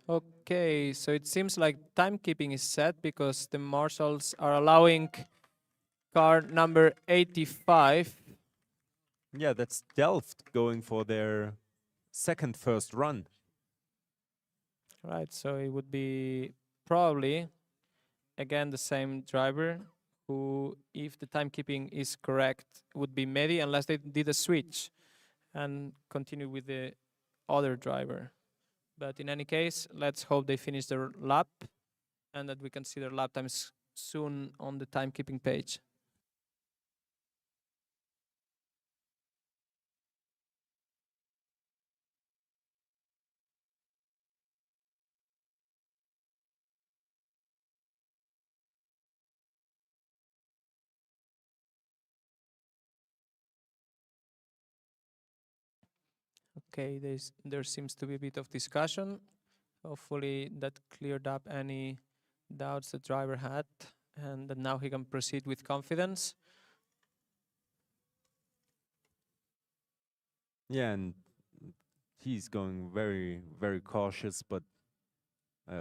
Okay, so it seems like timekeeping is set because the marshals are allowing car number 85.
Yeah, that's Delft going for their second first run.
Right, so it would be probably again the same driver who, if the timekeeping is correct, would be Mehdi, unless they did a switch and continue with the other driver. But in any case, let's hope they finish their lap and that we can see their lap times soon on the timekeeping page. Okay, there seems to be a bit of discussion. Hopefully that cleared up any doubts the driver had, and that now he can proceed with confidence.
Yeah, and he's going very, very cautious, but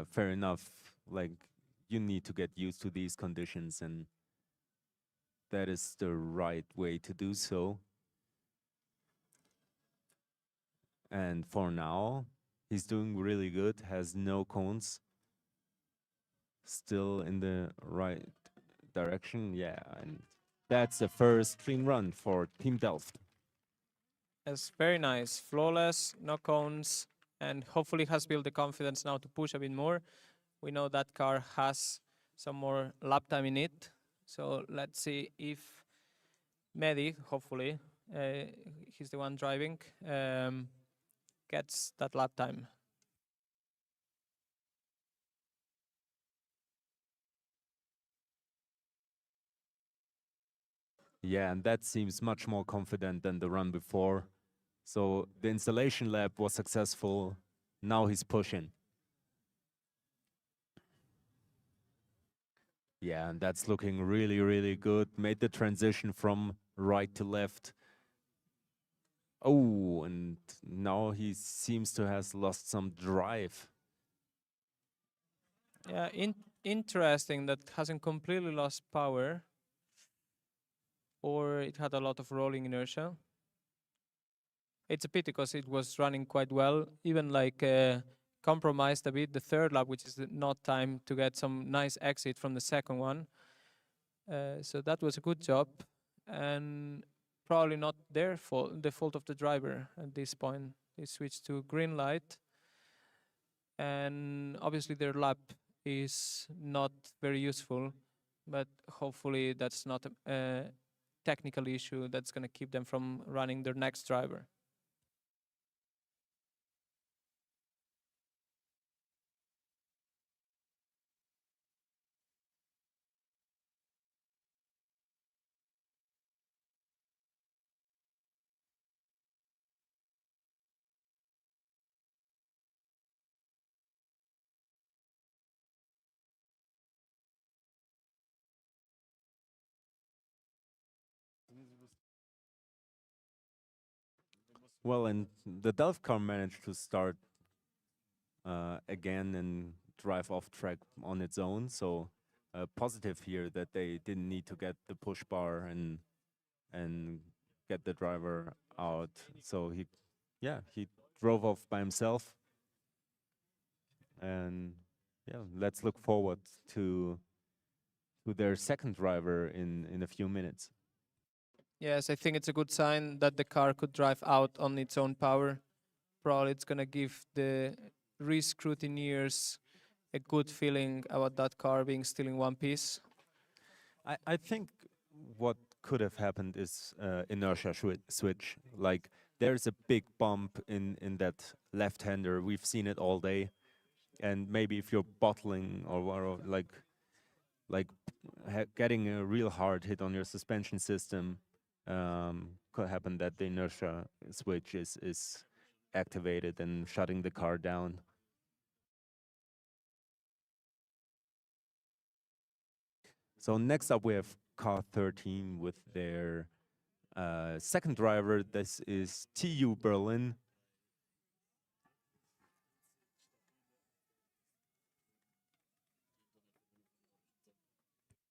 fair enough. Like, you need to get used to these conditions, and that is the right way to do so. And for now, he's doing really good, has no cones, still in the right direction. Yeah, and that's the first clean run for Team Delft.
It's very nice, flawless, no cones, and hopefully has built the confidence now to push a bit more. We know that car has some more lap time in it, so let's see if Mehdi, hopefully, he's the one driving, gets that lap time.
Yeah, and that seems much more confident than the run before. So the installation lap was successful. Now he's pushing. Yeah, and that's looking really, really good. Made the transition from right to left. Oh, and now he seems to have lost some drive.
Yeah, interesting that hasn't completely lost power, or it had a lot of rolling inertia. It's a pity because it was running quite well, even like compromised a bit the third lap, which is not time to get some nice exit from the second one. So that was a good job, and probably not their fault, the fault of the driver at this point. They switched to green light, and obviously their lap is not very useful, but hopefully that's not a technical issue that's going to keep them from running their next driver.
Well, and the Delft car managed to start again and drive off track on its own. So positive here that they didn't need to get the push bar and get the driver out. So he drove off by himself. And yeah, let's look forward to their second driver in a few minutes.
Yes, I think it's a good sign that the car could drive out on its own power. Probably it's going to give the re-scrutineers a good feeling about that car being still in one piece.
I think what could have happened is inertia switch. Like there's a big bump in that left-hander. We've seen it all day, and maybe if you're bottling or like getting a real hard hit on your suspension system, could happen that the inertia switch is activated and shutting the car down. So next up we have car 13 with their second driver. This is TU Berlin.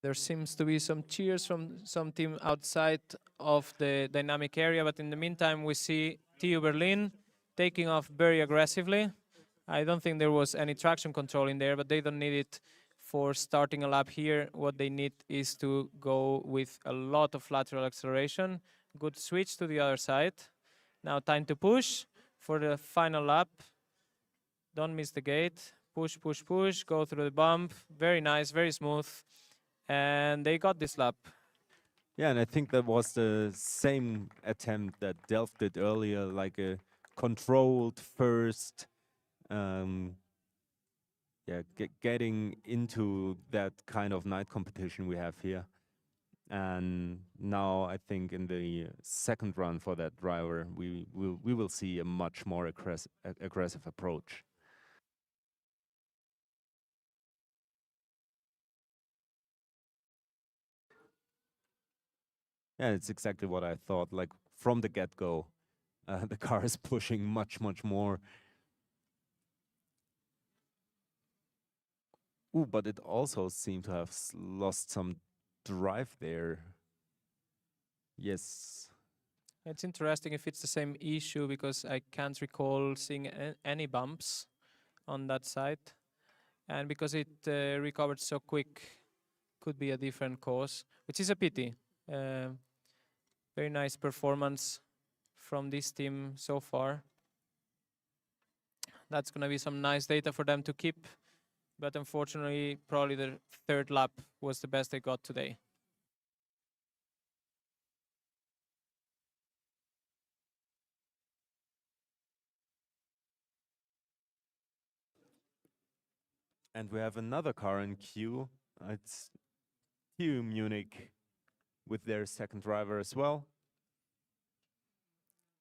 There seems to be some cheers from some team outside of the dynamic area, but in the meantime, we see TU Berlin taking off very aggressively. I don't think there was any traction control in there, but they don't need it for starting a lap here. What they need is to go with a lot of lateral acceleration. Good switch to the other side. Now time to push for the final lap. Don't miss the gate. Push, push, push. Go through the bump. Very nice, very smooth. And they got this lap.
Yeah, and I think that was the same attempt that Delft did earlier, like a controlled first, yeah, getting into that kind of night competition we have here. And now I think in the second run for that driver, we will see a much more aggressive approach. Yeah, it's exactly what I thought. Like from the get-go, the car is pushing much more. Ooh, but it also seemed to have lost some drive there. Yes.
It's interesting if it's the same issue because I can't recall seeing any bumps on that side. And because it recovered so quick, could be a different cause, which is a pity. Uh, Very nice performance from this team so far. That's going to be some nice data for them to keep. But unfortunately, probably the third lap was the best they got today.
And we have another car in queue. It's TU Munich with their second driver as well.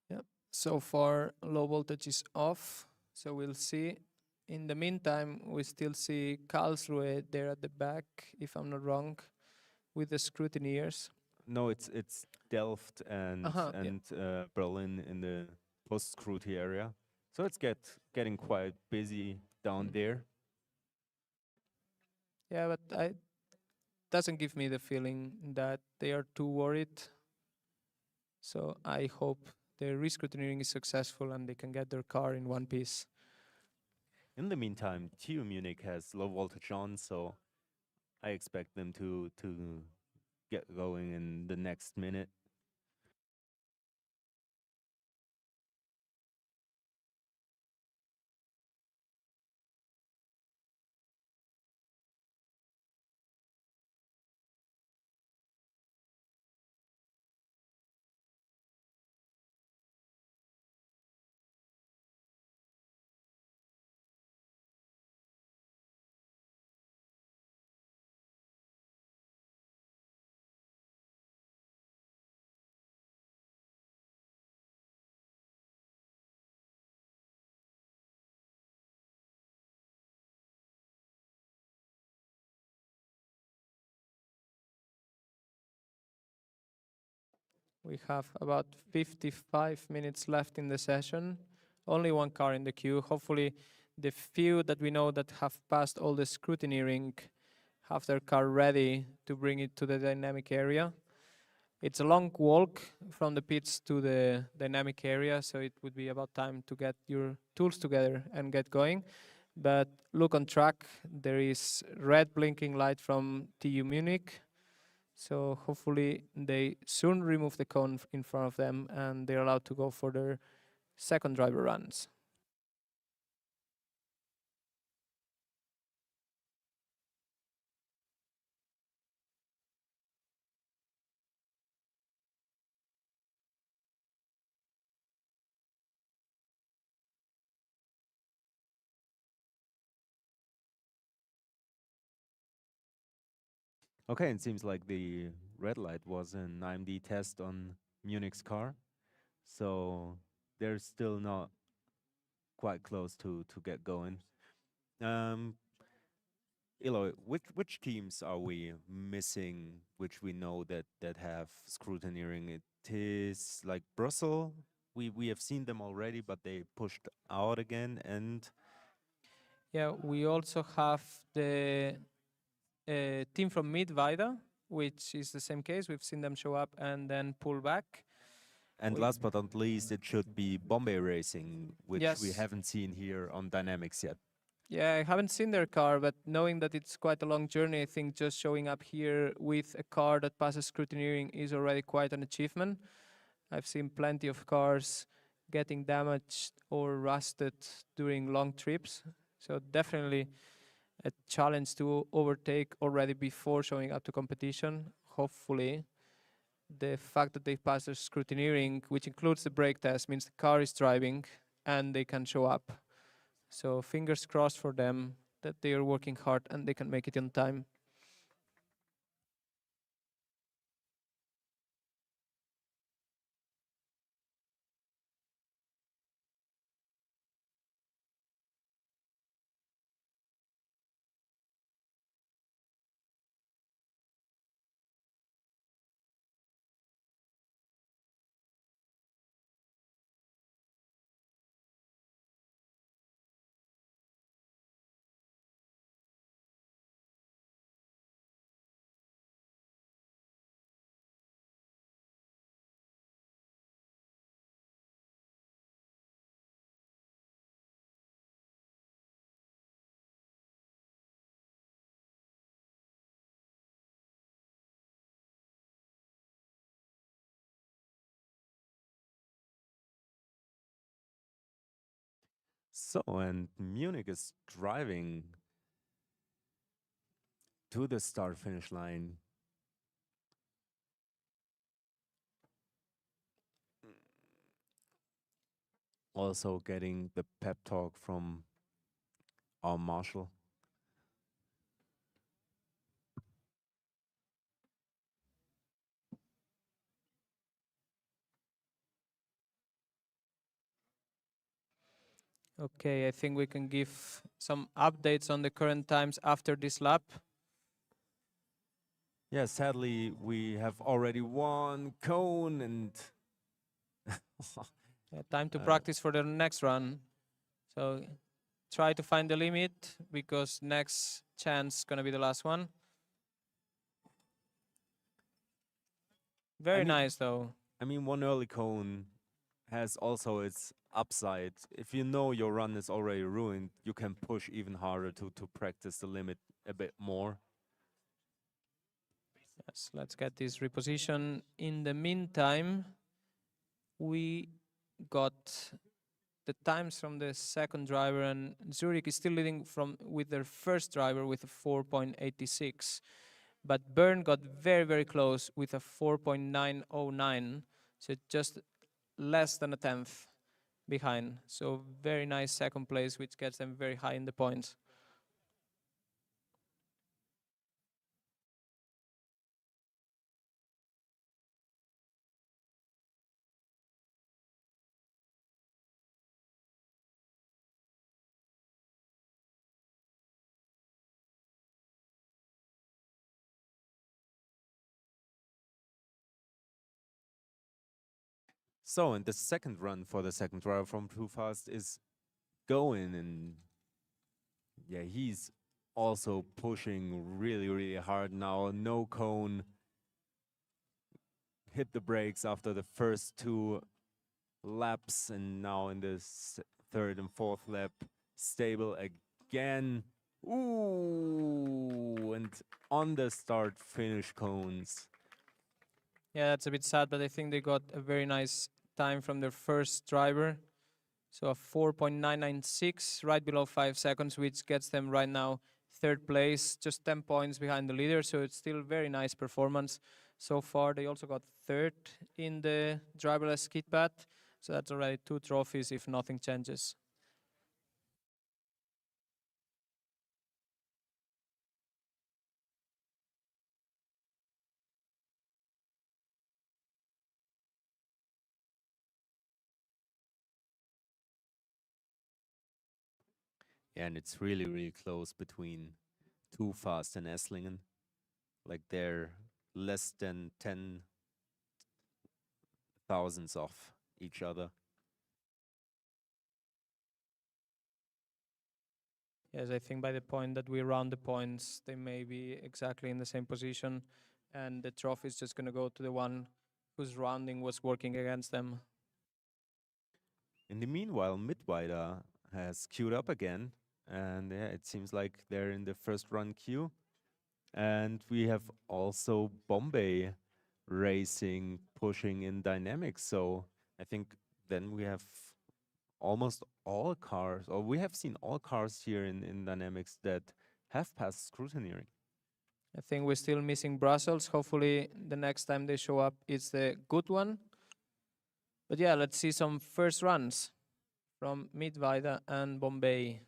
Yep. So far, low voltage is off. So we'll see. In the meantime, we still see Karlsruhe there at the back, if I'm not wrong, with the scrutineers.
No, it's Delft and
Yeah.
Berlin in the post-scruty area. So it's getting quite busy down there.
Yeah, but I doesn't give me the feeling that they are too worried. So I hope the rescrutineering is successful and they can get their car in one piece.
In the meantime, TU Munich has low voltage on, so I expect them to get going in the next minute.
We have about 55 minutes left in the session. Only one car in the queue. Hopefully, the few that we know that have passed all the scrutineering have their car ready to bring it to the dynamic area. It's a long walk from the pits to the dynamic area, so it would be about time to get your tools together and get going. But look on track, there is red blinking light from TU Munich. So hopefully they soon remove the cone in front of them and they're allowed to go for their second driver runs.
Okay, it seems like the red light was an IMD test on Munich's car, so they're still not quite close to get going. Eloy, which teams are we missing, which we know that have scrutineering? It is like Brussels. We have seen them already, but they pushed out again. And
Yeah, we also have the team from Mittweida, which is the same case. We've seen them show up and then pull back.
last but not least, it should be Bombay Racing, which we
Yes.
haven't seen here on Dynamics yet.
Yeah, I haven't seen their car, but knowing that it's quite a long journey, I think just showing up here with a car that passes scrutineering is already quite an achievement. I've seen plenty of cars getting damaged or rusted during long trips. So definitely a challenge to overtake already before showing up to competition. Hopefully, the fact that they pass their scrutineering, which includes the brake test, means the car is driving and they can show up. So fingers crossed for them that they are working hard and they can make it on time.
So, and Munich is driving to the start finish line. Also getting the pep talk from our marshal.
Okay, I think we can give some updates on the current times after this lap.
Yeah, sadly, we have already won cone and
Yeah, time to practice for the next run. So try to find the limit because next chance gonna be the last one. Very
mean-
nice though.
I mean, one early cone has also its upside. If you know your run is already ruined, you can push even harder to practice the limit a bit more.
Yes, let's get this reposition. In the meantime, we got the times from the second driver, and Zurich is still leading from with their first driver with a 4.86. But Bern got very, very close with a 4.909, so just less than a tenth behind. So very nice second place, which gets them very high in the points.
So, and the second run for the second driver from Too Fast is going, and yeah, he's also pushing really, really hard now. No cone. Hit the brakes after the first two laps, and now in the third and fourth lap, stable again. Ooh, and on the start finish cones.
Yeah, that's a bit sad, but I think they got a very nice time from their first driver. So a 4.996, right below 5 seconds, which gets them right now third place, just 10 points behind the leader. So it's still very nice performance so far. They also got third in the driverless kit pad. So that's already 2 trophies if nothing changes.
Yeah, and it's really, really close between Too Fast and Esslingen. Like they're less than 10 thousandths off each other.
Yes, I think by the point that we round the points, they may be exactly in the same position, and the trophy is just going to go to the one whose rounding was working against them.
In the meanwhile, Mittweida has queued up again, and yeah, it seems like they're in the first run queue. And we have also Bombay racing, pushing in dynamics. So I think then we have almost all cars, or we have seen all cars here in dynamics that have passed scrutineering.
I think we're still missing Brussels. Hopefully, the next time they show up, it's the good one. But yeah, let's see some first runs from Mittweida and Bombay.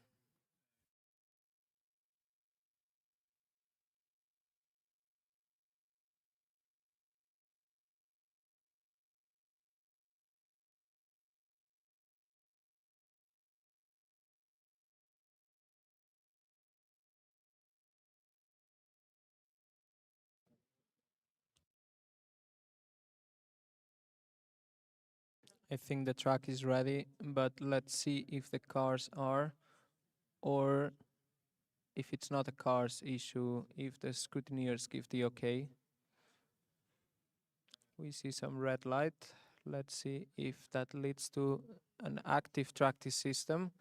I think the track is ready, but let's see if the cars are, or if it's not a cars issue, if the scrutineers give the okay. We see some red light. Let's see if that leads to an active tractive system.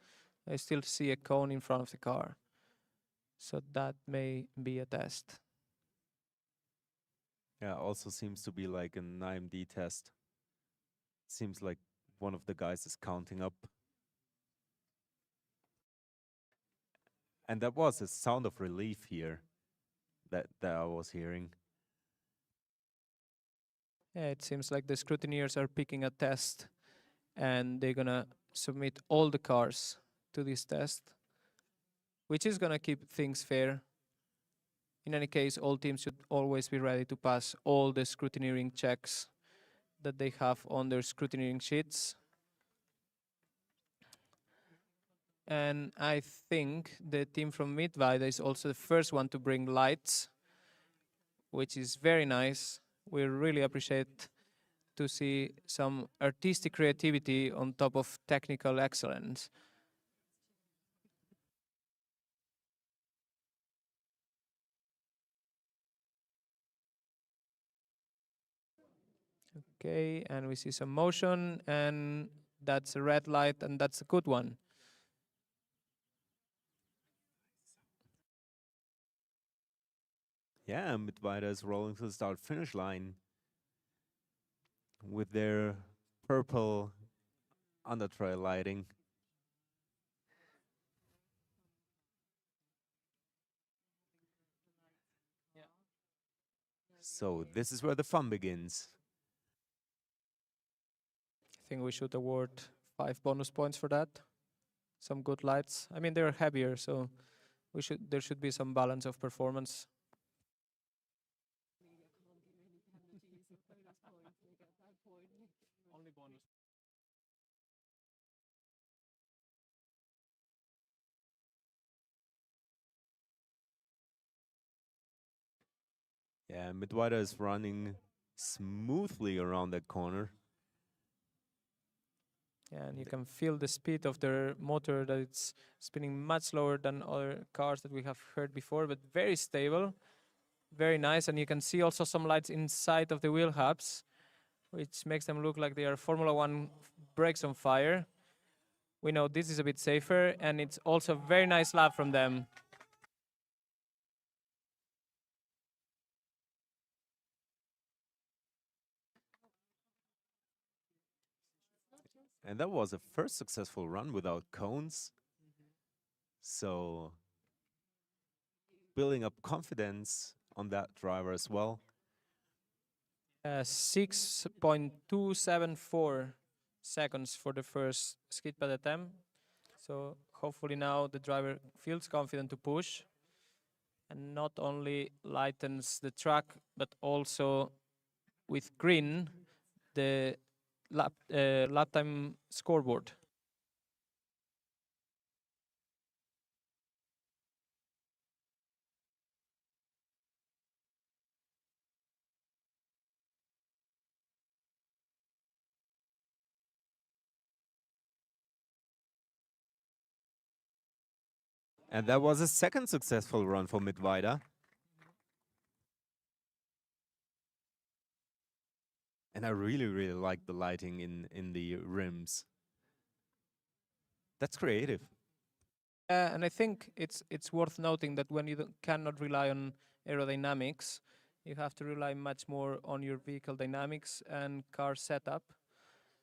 I still see a cone in front of the car. So that may be a test.
Yeah, also seems to be like an IMD test. Seems like one of the guys is counting up. And that was a sound of relief here that I was hearing.
Yeah, it seems like the scrutineers are picking a test and they're gonna submit all the cars to this test, which is gonna keep things fair. In any case, all teams should always be ready to pass all the scrutineering checks that they have on their scrutineering sheets. And I think the team from Mittweida is also the first one to bring lights, which is very nice. We really appreciate to see some artistic creativity on top of technical excellence. Okay, and we see some motion, and that's a red light, and that's a good one.
Yeah, Mittweida is rolling to the start-finish line with their purple undertrail lighting. So this is where the fun begins.
I think we should award 5 bonus points for that. Some good lights. I mean, they're heavier, so there should be some balance of performance.
Yeah, Mittweida is running smoothly around that corner.
Yeah, and you can feel the speed of their motor, that it's spinning much slower than other cars that we have heard before, but very stable, very nice. And you can see also some lights inside of the wheel hubs, which makes them look like they are Formula One brakes on fire. We know this is a bit safer, and it's also a very nice lap from them.
And that was a first successful run without cones. So building up confidence on that driver as well.
6.274 seconds for the first skid pad attempt. So hopefully now the driver feels confident to push and not only lightens the track, but also with green, the lap time scoreboard.
And that was a second successful run for Mittweida. And I really, really like the lighting in the rims. That's creative.
And I think it's worth noting that when you cannot rely on aerodynamics, you have to rely much more on your vehicle dynamics and car setup.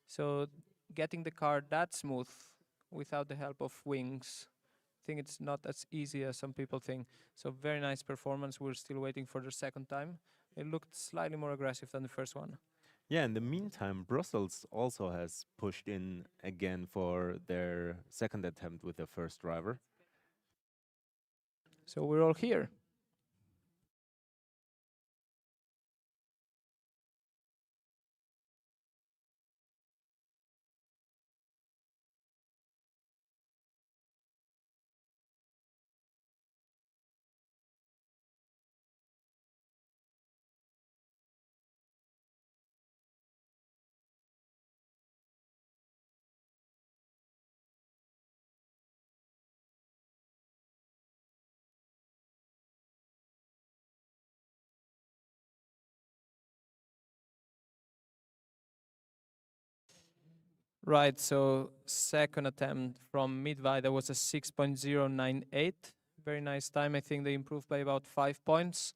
So getting the car that smooth without the help of wings, I think it's not as easy as some people think. So very nice performance. We're still waiting for the second time. It looked slightly more aggressive than the first one.
Yeah, in the meantime, Brussels also has pushed in again for their second attempt with their first driver.
So we're all here. Right, so second attempt from Mittweida was a 6.098. Very nice time. I think they improved by about 5 points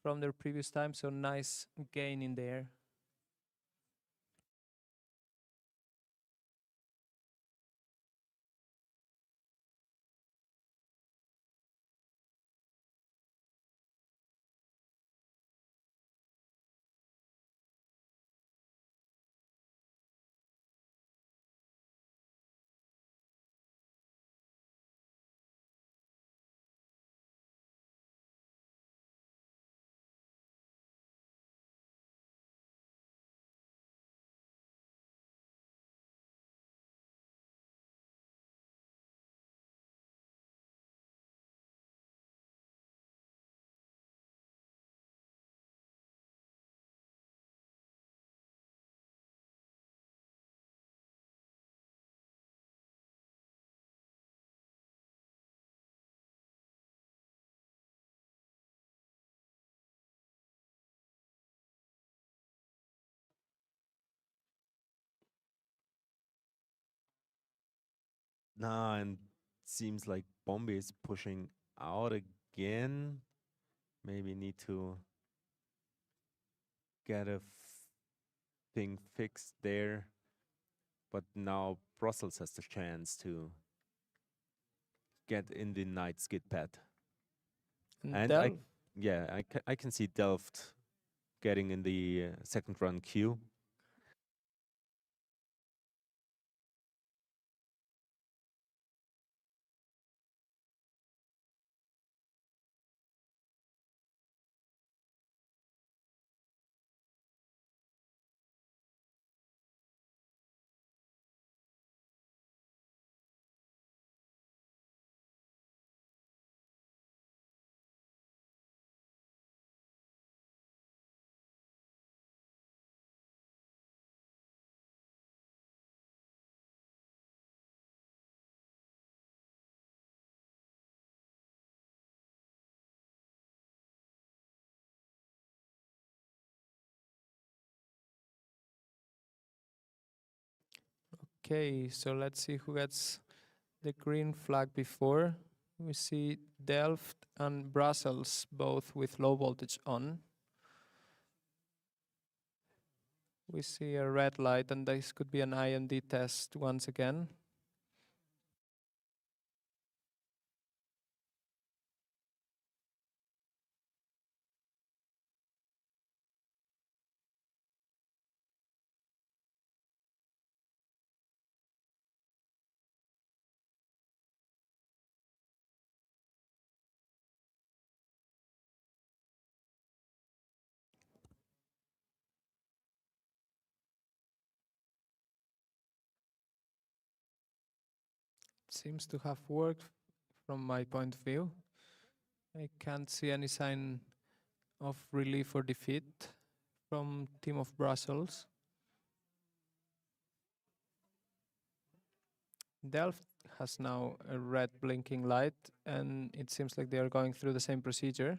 from their previous time, so nice gain in there.
Nah, and seems like Bombay is pushing out again. Maybe need to get a thing fixed there. But now Brussels has the chance to get in the night skid pad.
And
And I can see Delft getting in the second run queue.
Okay, so let's see who gets the green flag before. We see Delft and Brussels both with low voltage on. We see a red light, and this could be an IND test once again. Seems to have worked from my point of view. I can't see any sign of relief or defeat from team of Brussels. Delft has now a red blinking light, and it seems like they are going through the same procedure.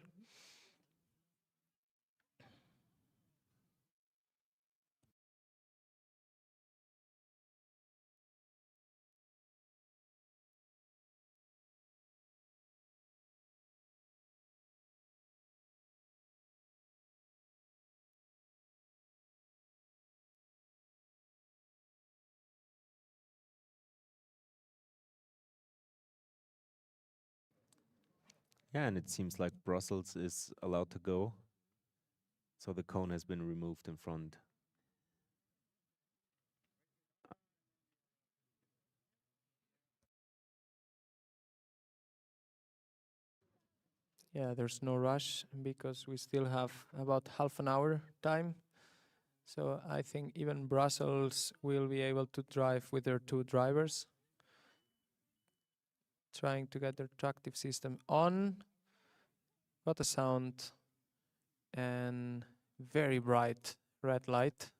Yeah, and it seems like Brussels is allowed to go. So the cone has been removed in front.
Yeah, there's no rush because we still have about half an hour time. So I think even Brussels will be able to drive with their two drivers, trying to get their tractive system on. What a sound, and very bright red light.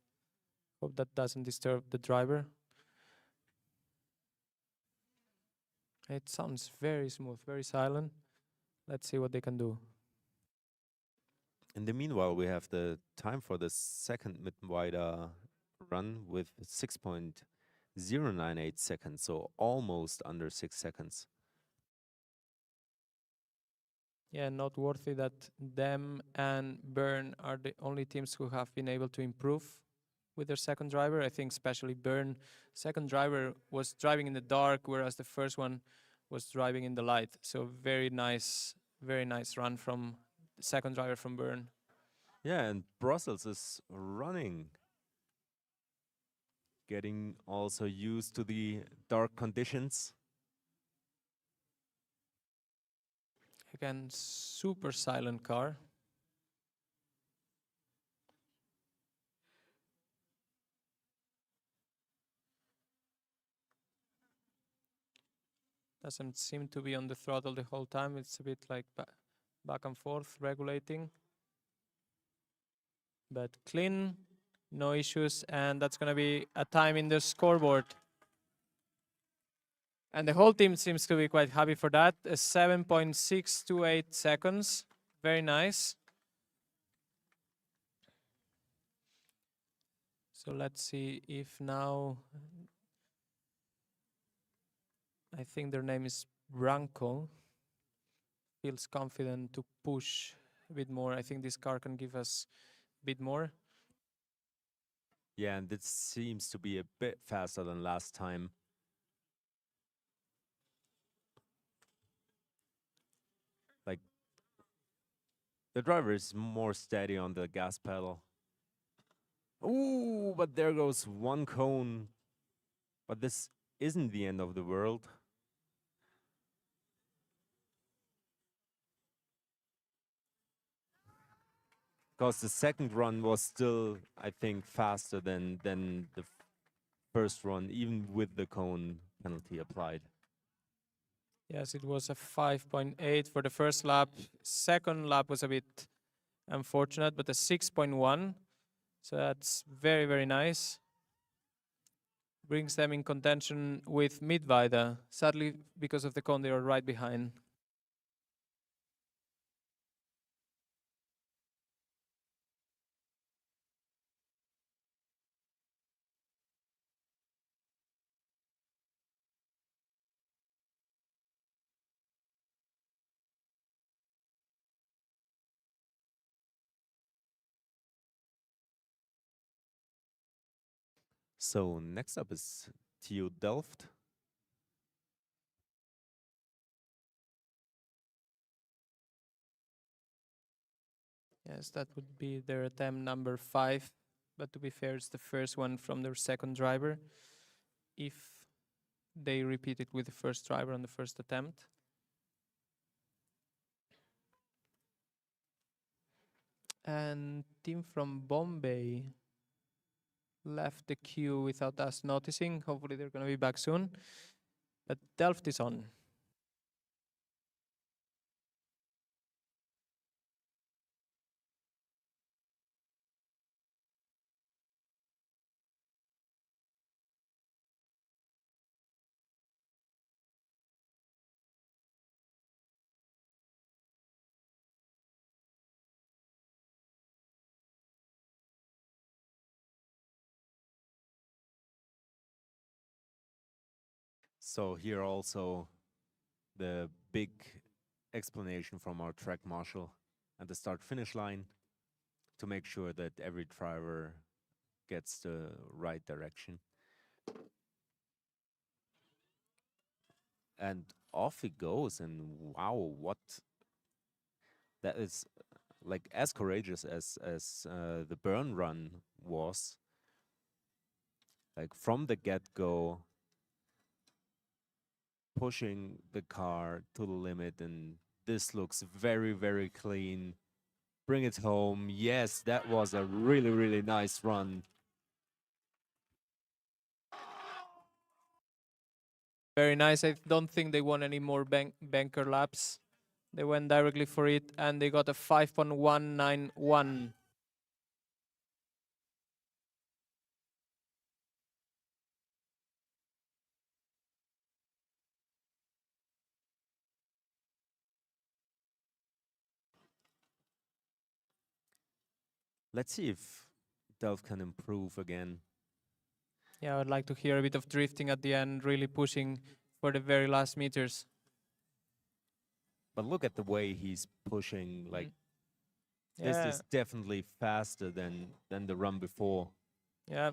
Hope that doesn't disturb the driver. It sounds very smooth, very silent. Let's see what they can do.
In the meanwhile, we have the time for the second mid-wider run with 6.098 seconds, so almost under 6 seconds.
Yeah, noteworthy that them and Bern are the only teams who have been able to improve with their second driver. I think especially Bern, second driver was driving in the dark, whereas the first one was driving in the light. So very nice run from the second driver from Bern.
Yeah, and Brussels is running, getting also used to the dark conditions.
Again, super silent car. Doesn't seem to be on the throttle the whole time. It's a bit like back and forth regulating. But clean, no issues, and that's going to be a time in the scoreboard. And the whole team seems to be quite happy for that. 7.628 seconds. Very nice. So let's see if now I think their name is Branco. Feels confident to push a bit more. I think this car can give us a bit more.
Yeah, and this seems to be a bit faster than last time. Like, the driver is more steady on the gas pedal. Ooh, but there goes one cone. But this isn't the end of the world. Because the second run was still, I think, faster than the first run, even with the cone penalty applied.
Yes, it was a 5.8 for the first lap. Second lap was a bit unfortunate, but a 6.1. So that's very, very nice. Brings them in contention with Mittweida. Sadly, because of the cone, they are right behind.
So next up is TU Delft.
Yes, that would be their attempt number 5. But to be fair, it's the first one from their second driver. If they repeat it with the first driver on the first attempt. And team from Bombay left the queue without us noticing. Hopefully they're going to be back soon. But Delft is on.
So here also the big explanation from our track marshal at the start-finish line to make sure that every driver gets the right direction. And off it goes, and wow, what that is, like, as courageous as the burn run was. Like, from the get-go, pushing the car to the limit, and this looks very, very clean. Bring it home. Yes, that was a really, really nice run.
Very nice. I don't think they won any more banker laps. They went directly for it, and they got a 5.191.
Let's see if Delft can improve again.
Yeah, I would like to hear a bit of drifting at the end, really pushing for the very last meters.
But look at the way he's pushing. Like, this
Yeah,
is definitely faster than the run before.
yeah.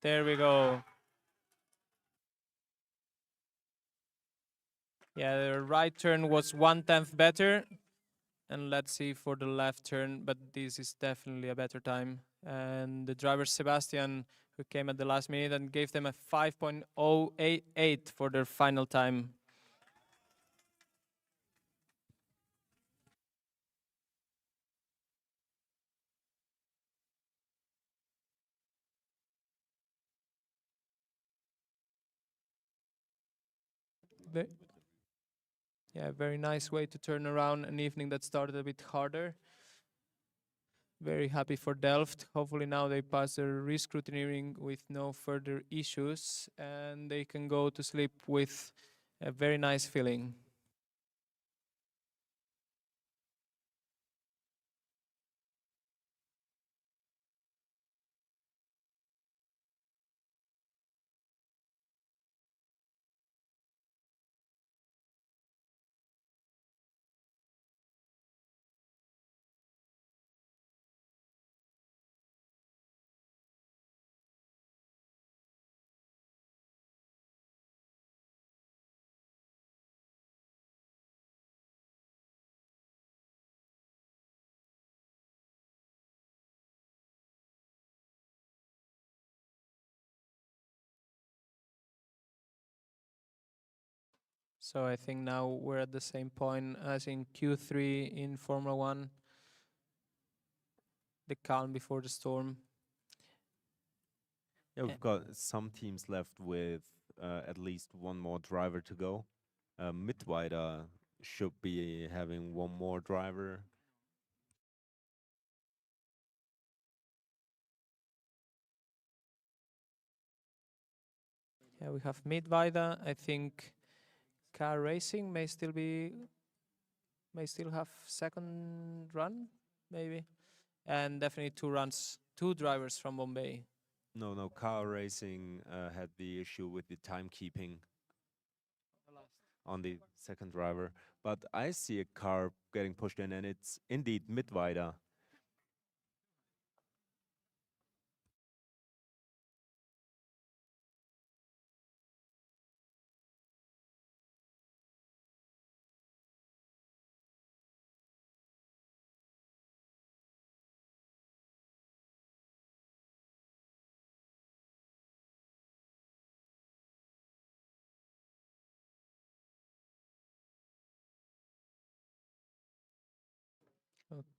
There we go. Yeah, the right turn was 1/10 better. And let's see for the left turn, but this is definitely a better time. And the driver Sebastian, who came at the last minute and gave them a 5.088 for their final time. Yeah, very nice way to turn around an evening that started a bit harder. Very happy for Delft. Hopefully now they pass their rescrutineering with no further issues and they can go to sleep with a very nice feeling. So I think now we're at the same point as in Q3 in Formula One, the calm before the storm.
Yeah, we've got some teams left with at least one more driver to go. Mittweida should be having one more driver.
Yeah, we have Mittweida. I think car racing may still have second run, maybe, and definitely two drivers from Bombay.
No, car racing had the issue with the timekeeping on the second driver. But I see a car getting pushed in, and it's indeed Mittweida.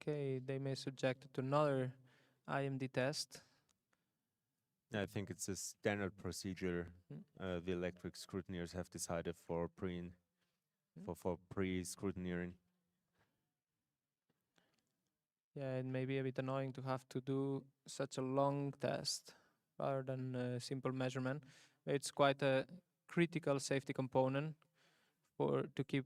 Okay, they may subject it to another IMD test.
I think it's a standard procedure. The electric scrutineers have decided for pre-scrutineering.
Yeah, it may be a bit annoying to have to do such a long test rather than a simple measurement. It's quite a critical safety component to keep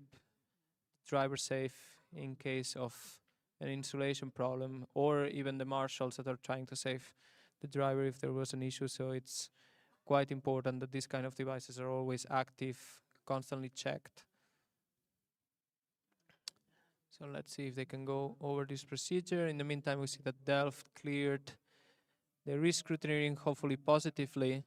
driver safe in case of an insulation problem, or even the marshals that are trying to save the driver if there was an issue. So it's quite important that these kind of devices are always active, constantly checked. So let's see if they can go over this procedure. In the meantime, we see that Delft cleared the re-scrutineering, hopefully positively.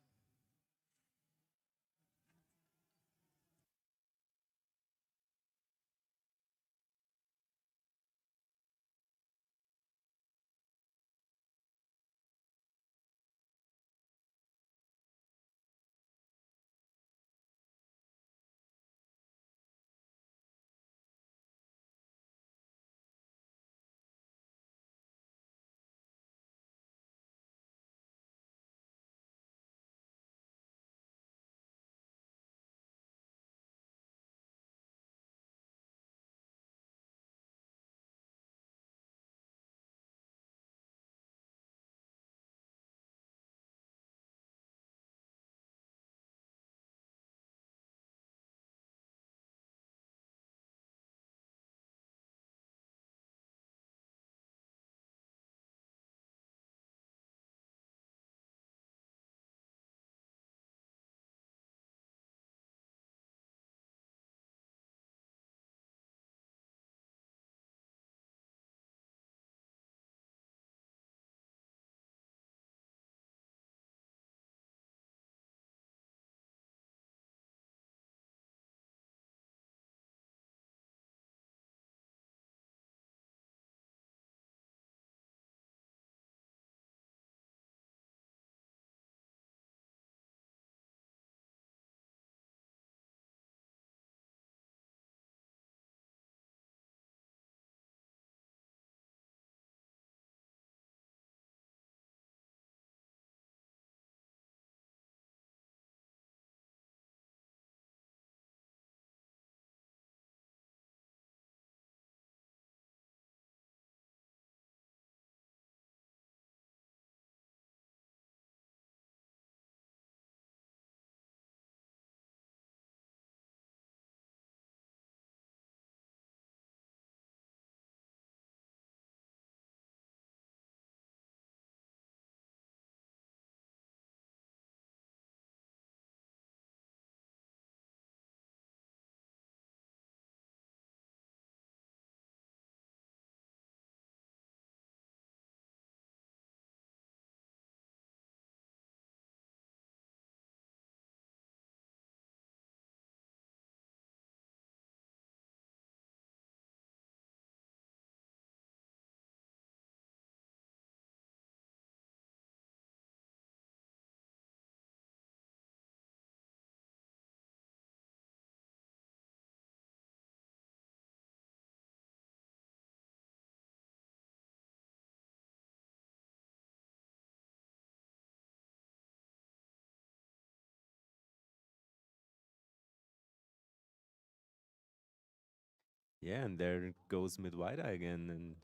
Yeah, and there goes Midweida again, and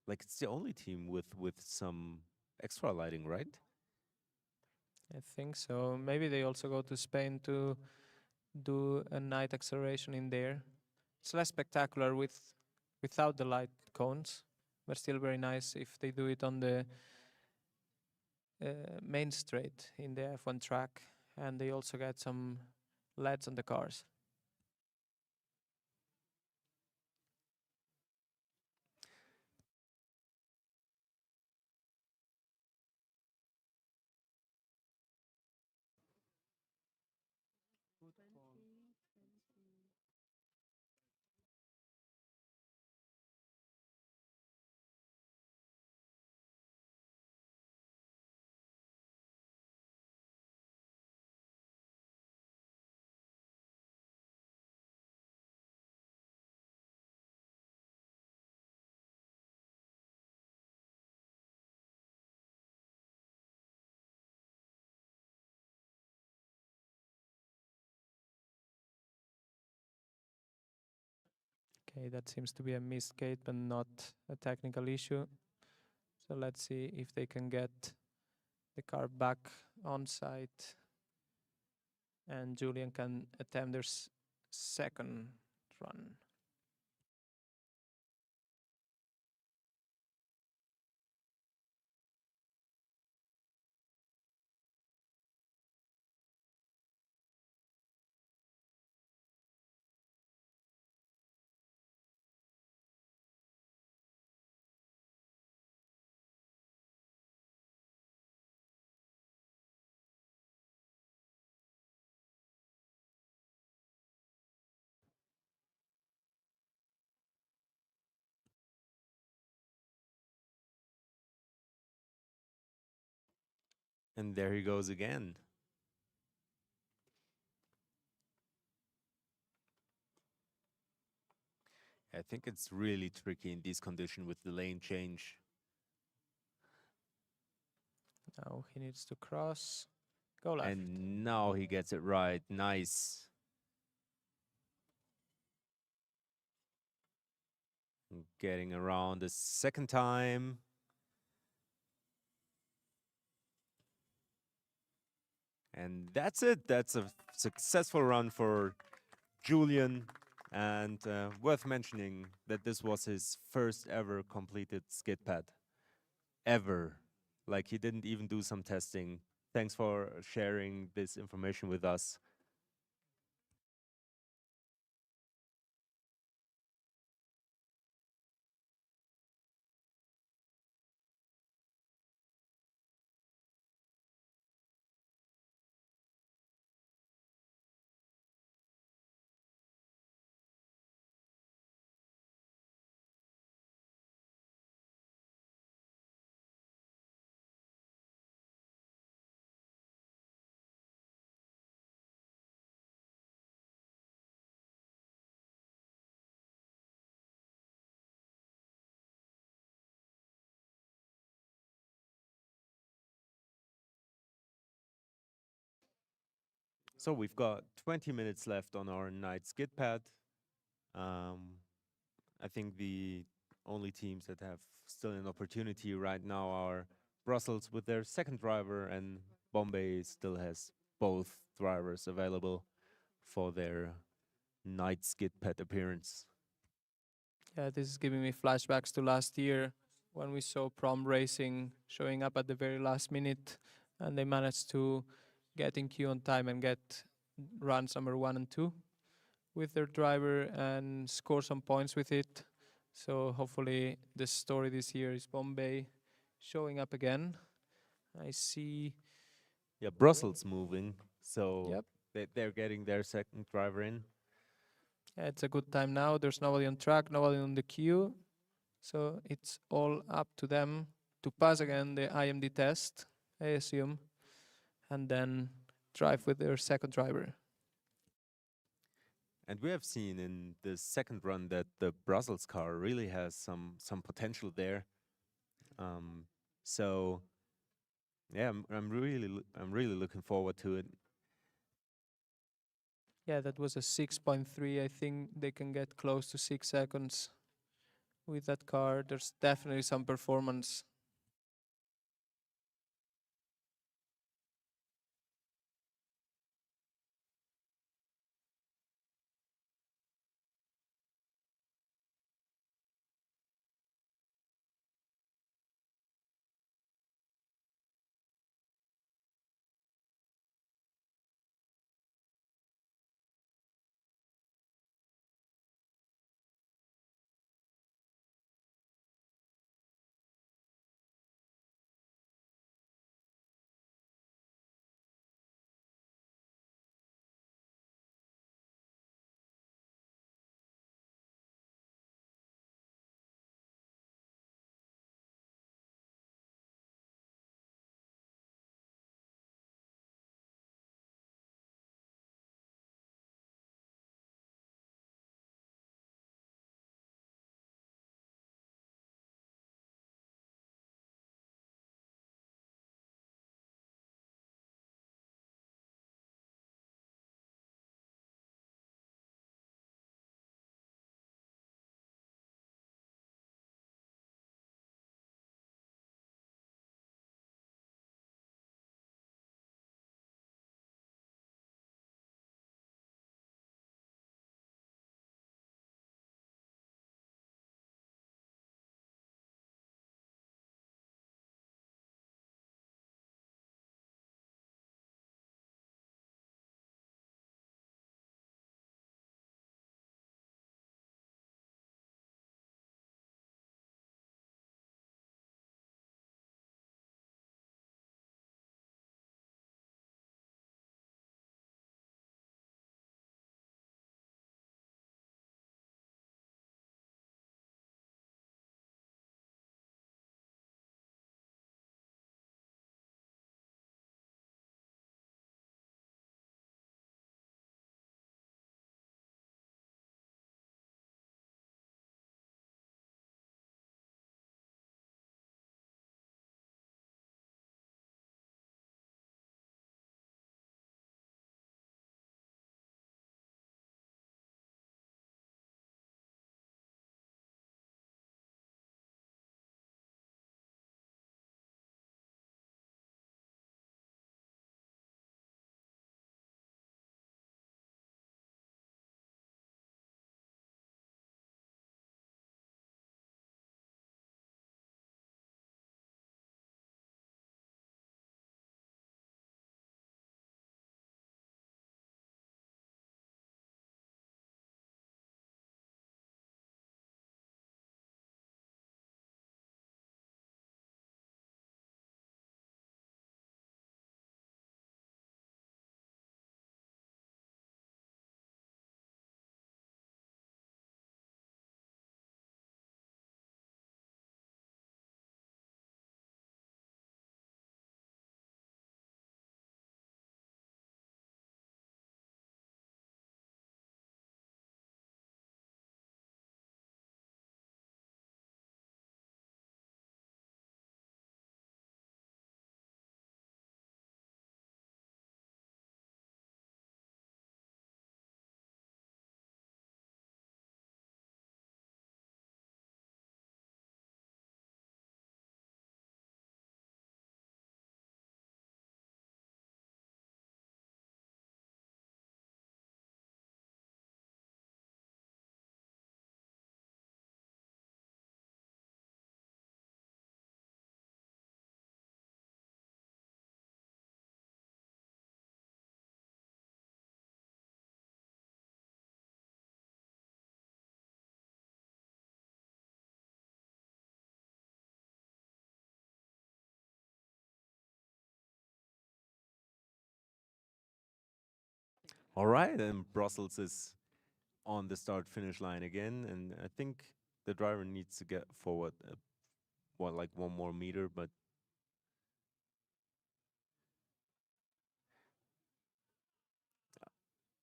like it's the only team with some extra lighting, right?
I think so. Maybe they also go to Spain to do a night acceleration in there. It's less spectacular without the light cones, but still very nice if they do it on the main straight in the F1 track, and they also get some LEDs on the cars. Okay, that seems to be a missed gate, but not a technical issue. So let's see if they can get the car back on site, and Julian can attempt their second run.
And there he goes again. I think it's really tricky in these conditions with the lane change.
Now he needs to cross, go left.
And now he gets it right. Nice. Getting around the second time. And that's it. That's a successful run for Julian. And worth mentioning that this was his first ever completed skid pad. Ever. Like he didn't even do some testing. Thanks for sharing this information with us. So we've got 20 minutes left on our night skid pad. I think the only teams that have still an opportunity right now are Brussels with their second driver, and Bombay still has both drivers available for their night skid pad appearance.
Yeah, this is giving me flashbacks to last year when we saw Prom Racing showing up at the very last minute, and they managed to get in queue on time and get runs number 1 and 2 with their driver and score some points with it. So hopefully the story this year is Bombay showing up again. I see.
Yeah, Brussels moving, so
Yep.
they're getting their second driver in.
Yeah, it's a good time now. There's nobody on track, nobody on the queue. So it's all up to them to pass again the IMD test, I assume, and then drive with their second driver.
And we have seen in the second run that the Brussels car really has some potential there. So yeah, I'm really looking forward to it.
Yeah, that was a 6.3. I think they can get close to 6 seconds with that car. There's definitely some performance.
All right, and Brussels is on the start finish line again, and I think the driver needs to get forward, like 1 more meter, but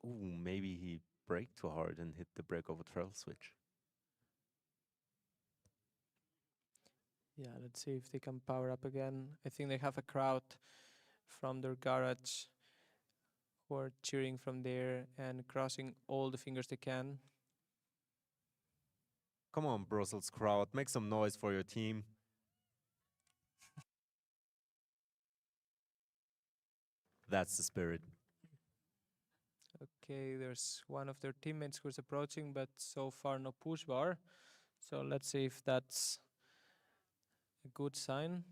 ooh, maybe he braked too hard and hit the brake over throttle switch.
Yeah, let's see if they can power up again. I think they have a crowd from their garage who are cheering from there and crossing all the fingers they can.
Come on, Brussels crowd, make some noise for your team. That's the spirit.
Okay, there's one of their teammates who's approaching, but so far no push bar. So let's see if that's a good sign.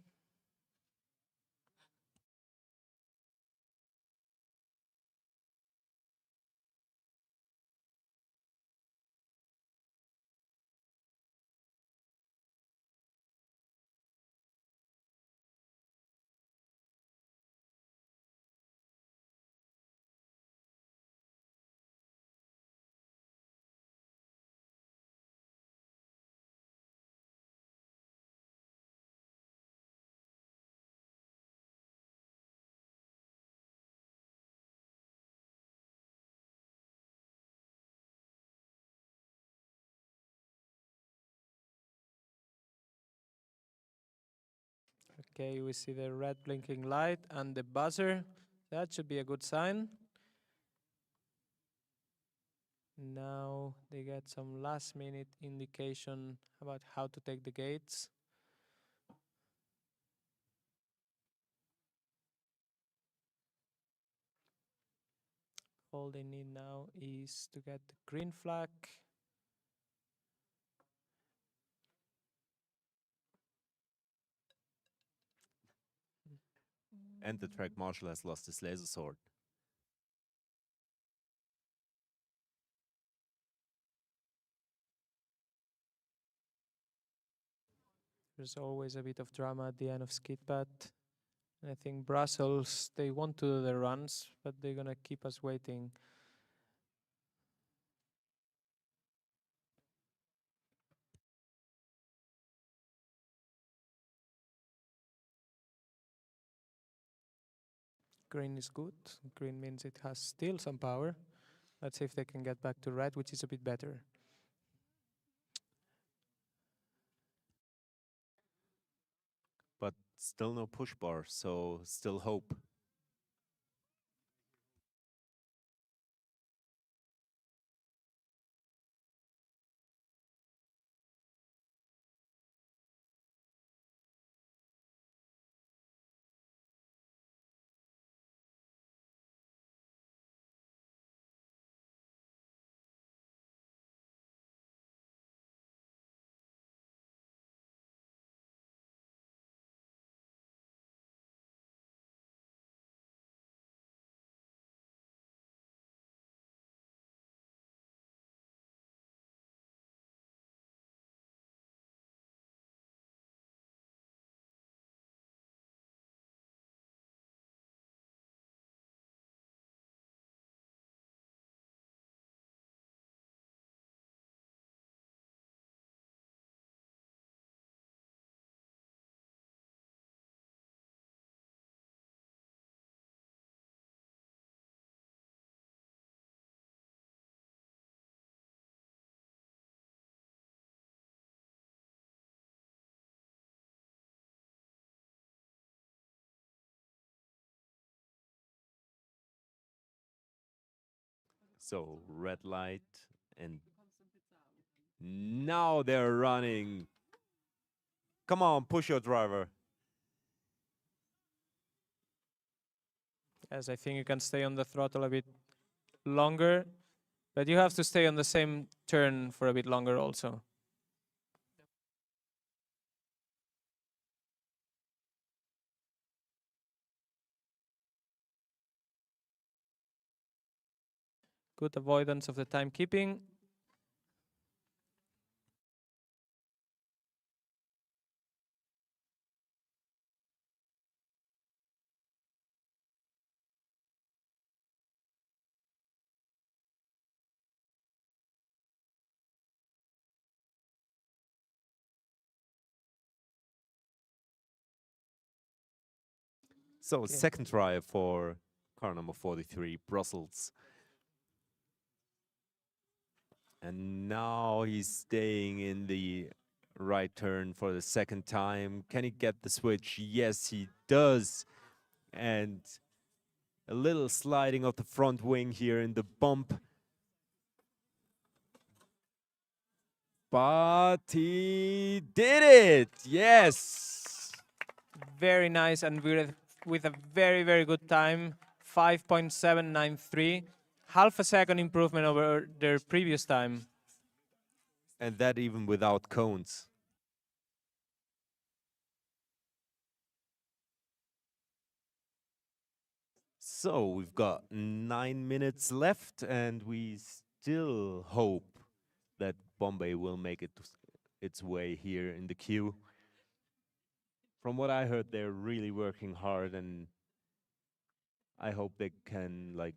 Okay, we see the red blinking light and the buzzer. That should be a good sign. Now they get some last minute indication about how to take the gates. All they need now is to get the green flag.
And the track marshal has lost his laser sword.
There's always a bit of drama at the end of Skidpad. I think Brussels, they want to do the runs, but they're going to keep us waiting. Green is good. Green means it has still some power. Let's see if they can get back to red, which is a bit better.
But still no push bar, so still hope. So red light, and now they're running. Come on, push your driver.
As I think you can stay on the throttle a bit longer, but you have to stay on the same turn for a bit longer also. Good avoidance of the timekeeping.
So
Okay.
second try for car number 43, Brussels. And now he's staying in the right turn for the second time. Can he get the switch? Yes, he does. And A little sliding of the front wing here in the bump. But he did it! Yes!
Very nice, and with a very, very good time, 5.793, half a second improvement over their previous time.
And that even without cones. So we've got 9 minutes left, and we still hope that Bombay will make its way here in the queue. From what I heard, they're really working hard, and I hope they can, like,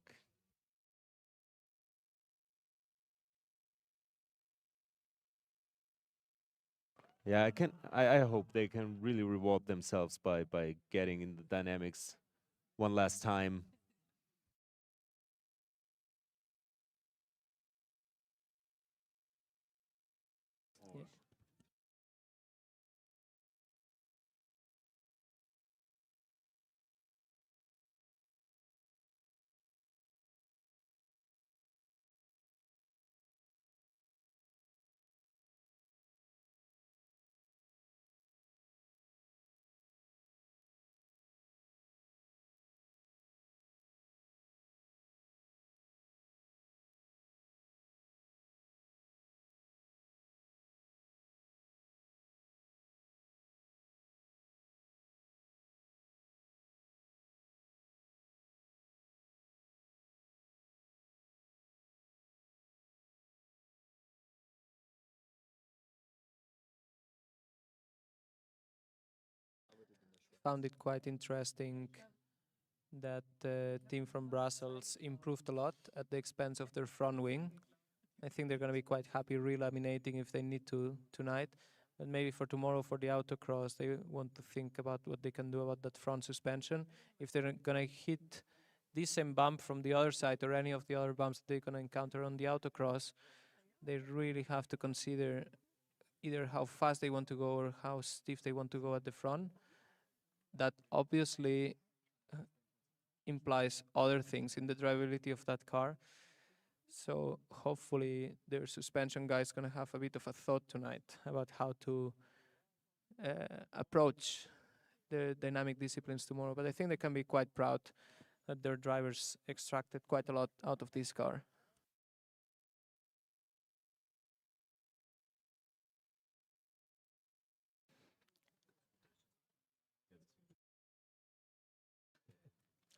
yeah, I hope they can really reward themselves by getting in the dynamics one last time.
Found it quite interesting that the team from Brussels improved a lot at the expense of their front wing. I think they're going to be quite happy relaminating if they need to tonight. But maybe for tomorrow, for the autocross, they want to think about what they can do about that front suspension. If they're going to hit this same bump from the other side or any of the other bumps that they're going to encounter on the autocross, they really have to consider either how fast they want to go or how stiff they want to go at the front. That obviously implies other things in the drivability of that car. So hopefully their suspension guy is going to have a bit of a thought tonight about how to approach the dynamic disciplines tomorrow. But I think they can be quite proud that their drivers extracted quite a lot out of this car.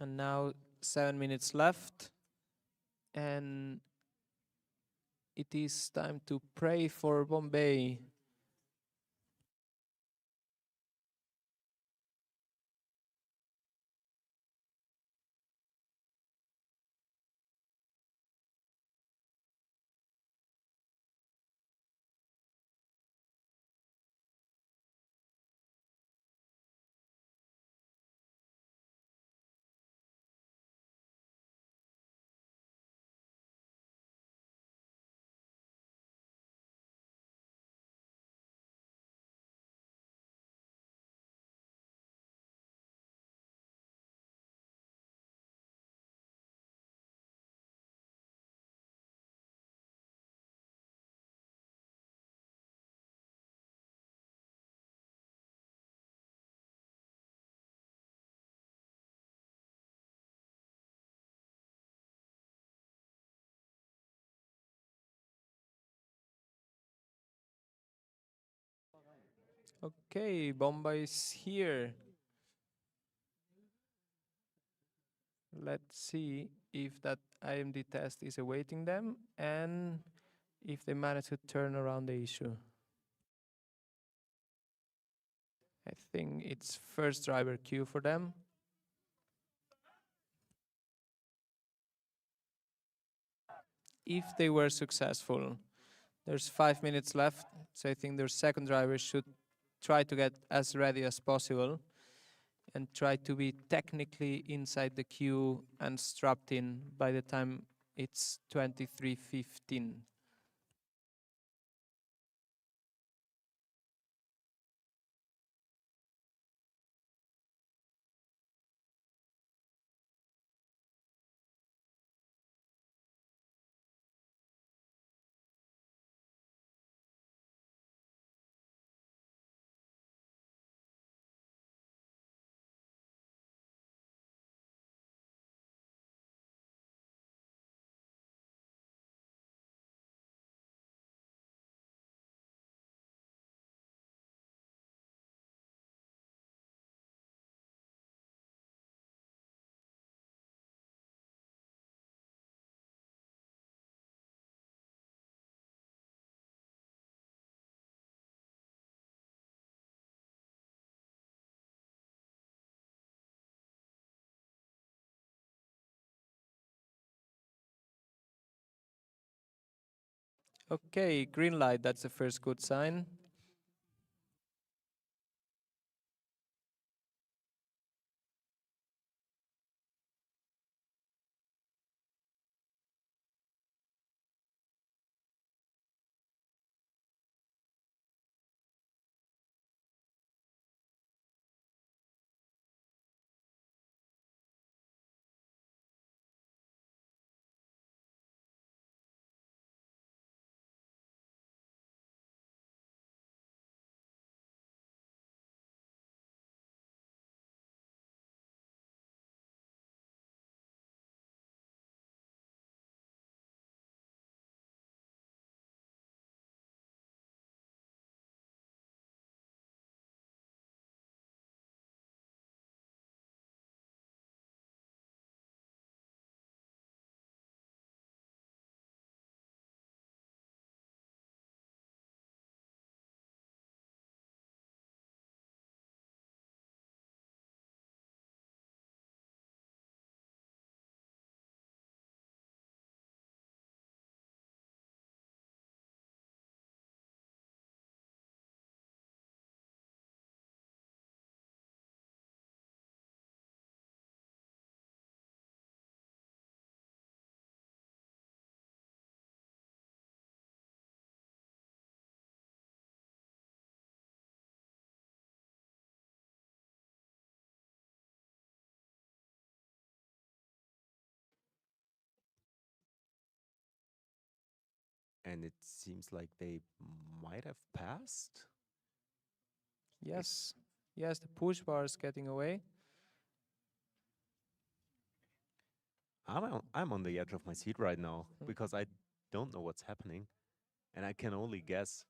And now 7 minutes left. And it is time to pray for Bombay. Okay, Bombay is here. Let's see if that IMD test is awaiting them and if they manage to turn around the issue. I think it's first driver queue for them. If they were successful, there's 5 minutes left, so I think their second driver should try to get as ready as possible and try to be technically inside the queue and strapped in by the time it's 23:15. Okay, green light, that's the first good sign.
And it seems like they might have passed.
Yes, yes, the push bar is getting away.
I'm on the edge of my seat right now because I don't know what's happening, and I can only guess.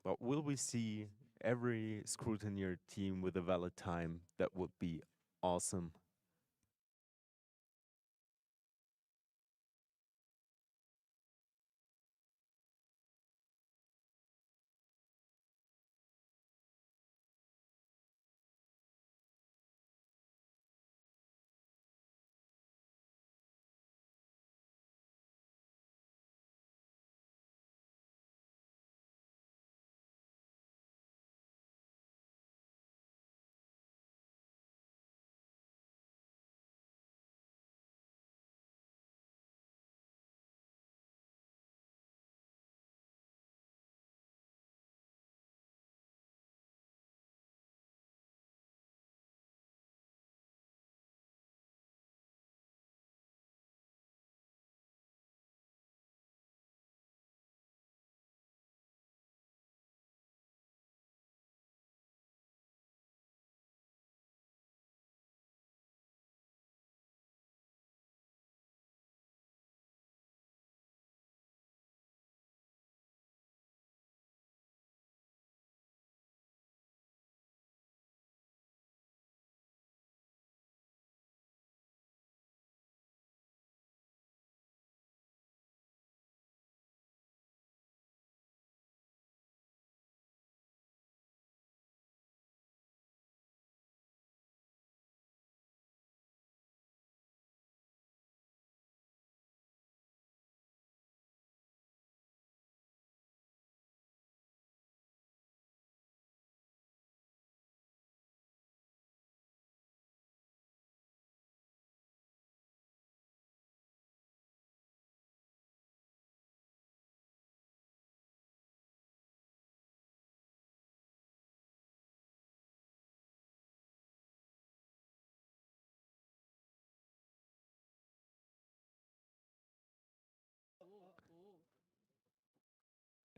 But will we see every scrutineer team with a valid time? That would be awesome.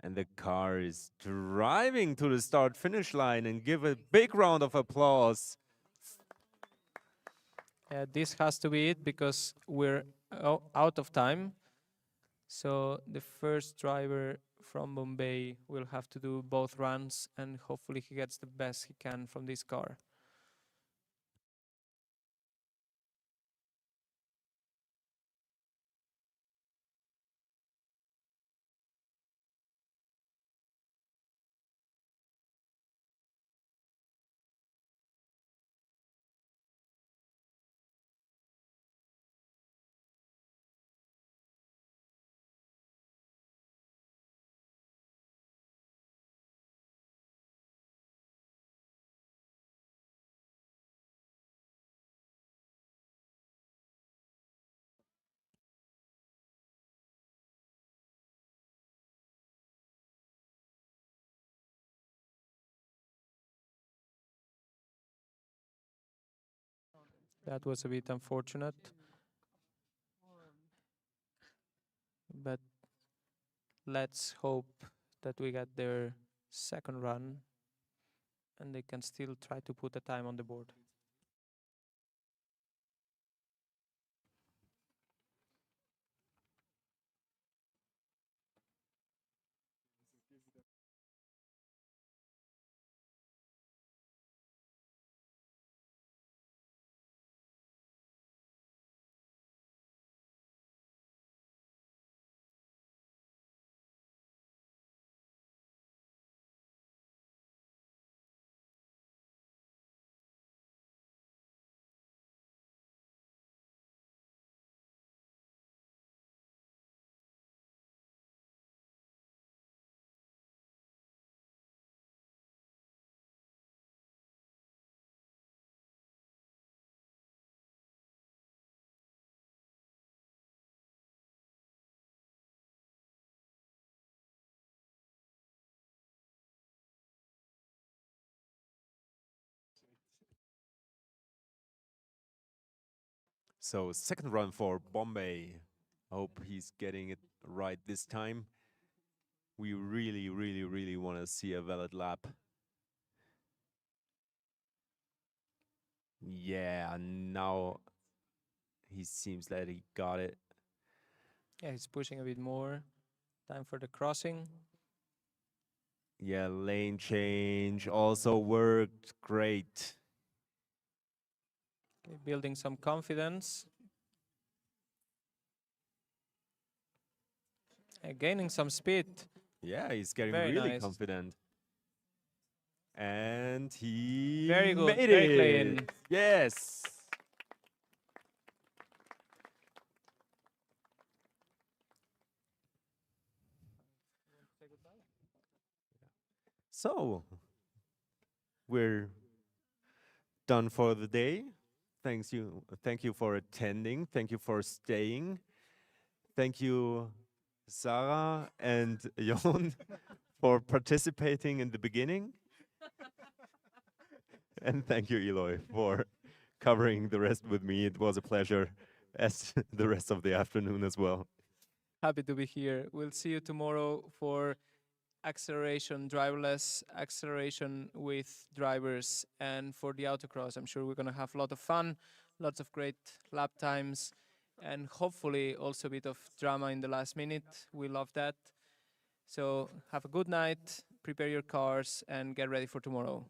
And the car is driving to the start finish line, and give a big round of applause.
This has to be it because we're out of time. So the first driver from Bombay will have to do both runs, and hopefully he gets the best he can from this car. That was a bit unfortunate. But let's hope that we get their second run and they can still try to put a time on the board.
So second run for Bombay. Hope he's getting it right this time. We really, really, really want to see a valid lap. Yeah, now he seems that he got it.
Yeah, he's pushing a bit more. Time for the crossing.
Yeah, lane change also worked great.
Okay, building some confidence. Gaining some speed.
Yeah, he's getting
Very
really
nice.
confident. And he
Very good,
made
very
it.
clean.
Yes. So we're done for the day. Thank you for attending. Thank you for staying. Thank you, Sarah and Jon, for participating in the beginning. And thank you, Eloy, for covering the rest with me. It was a pleasure, as the rest of the afternoon as well.
Happy to be here. We'll see you tomorrow for acceleration, driverless acceleration with drivers, and for the autocross. I'm sure we're going to have a lot of fun, lots of great lap times, and hopefully also a bit of drama in the last minute. We love that. So have a good night, prepare your cars, and get ready for tomorrow.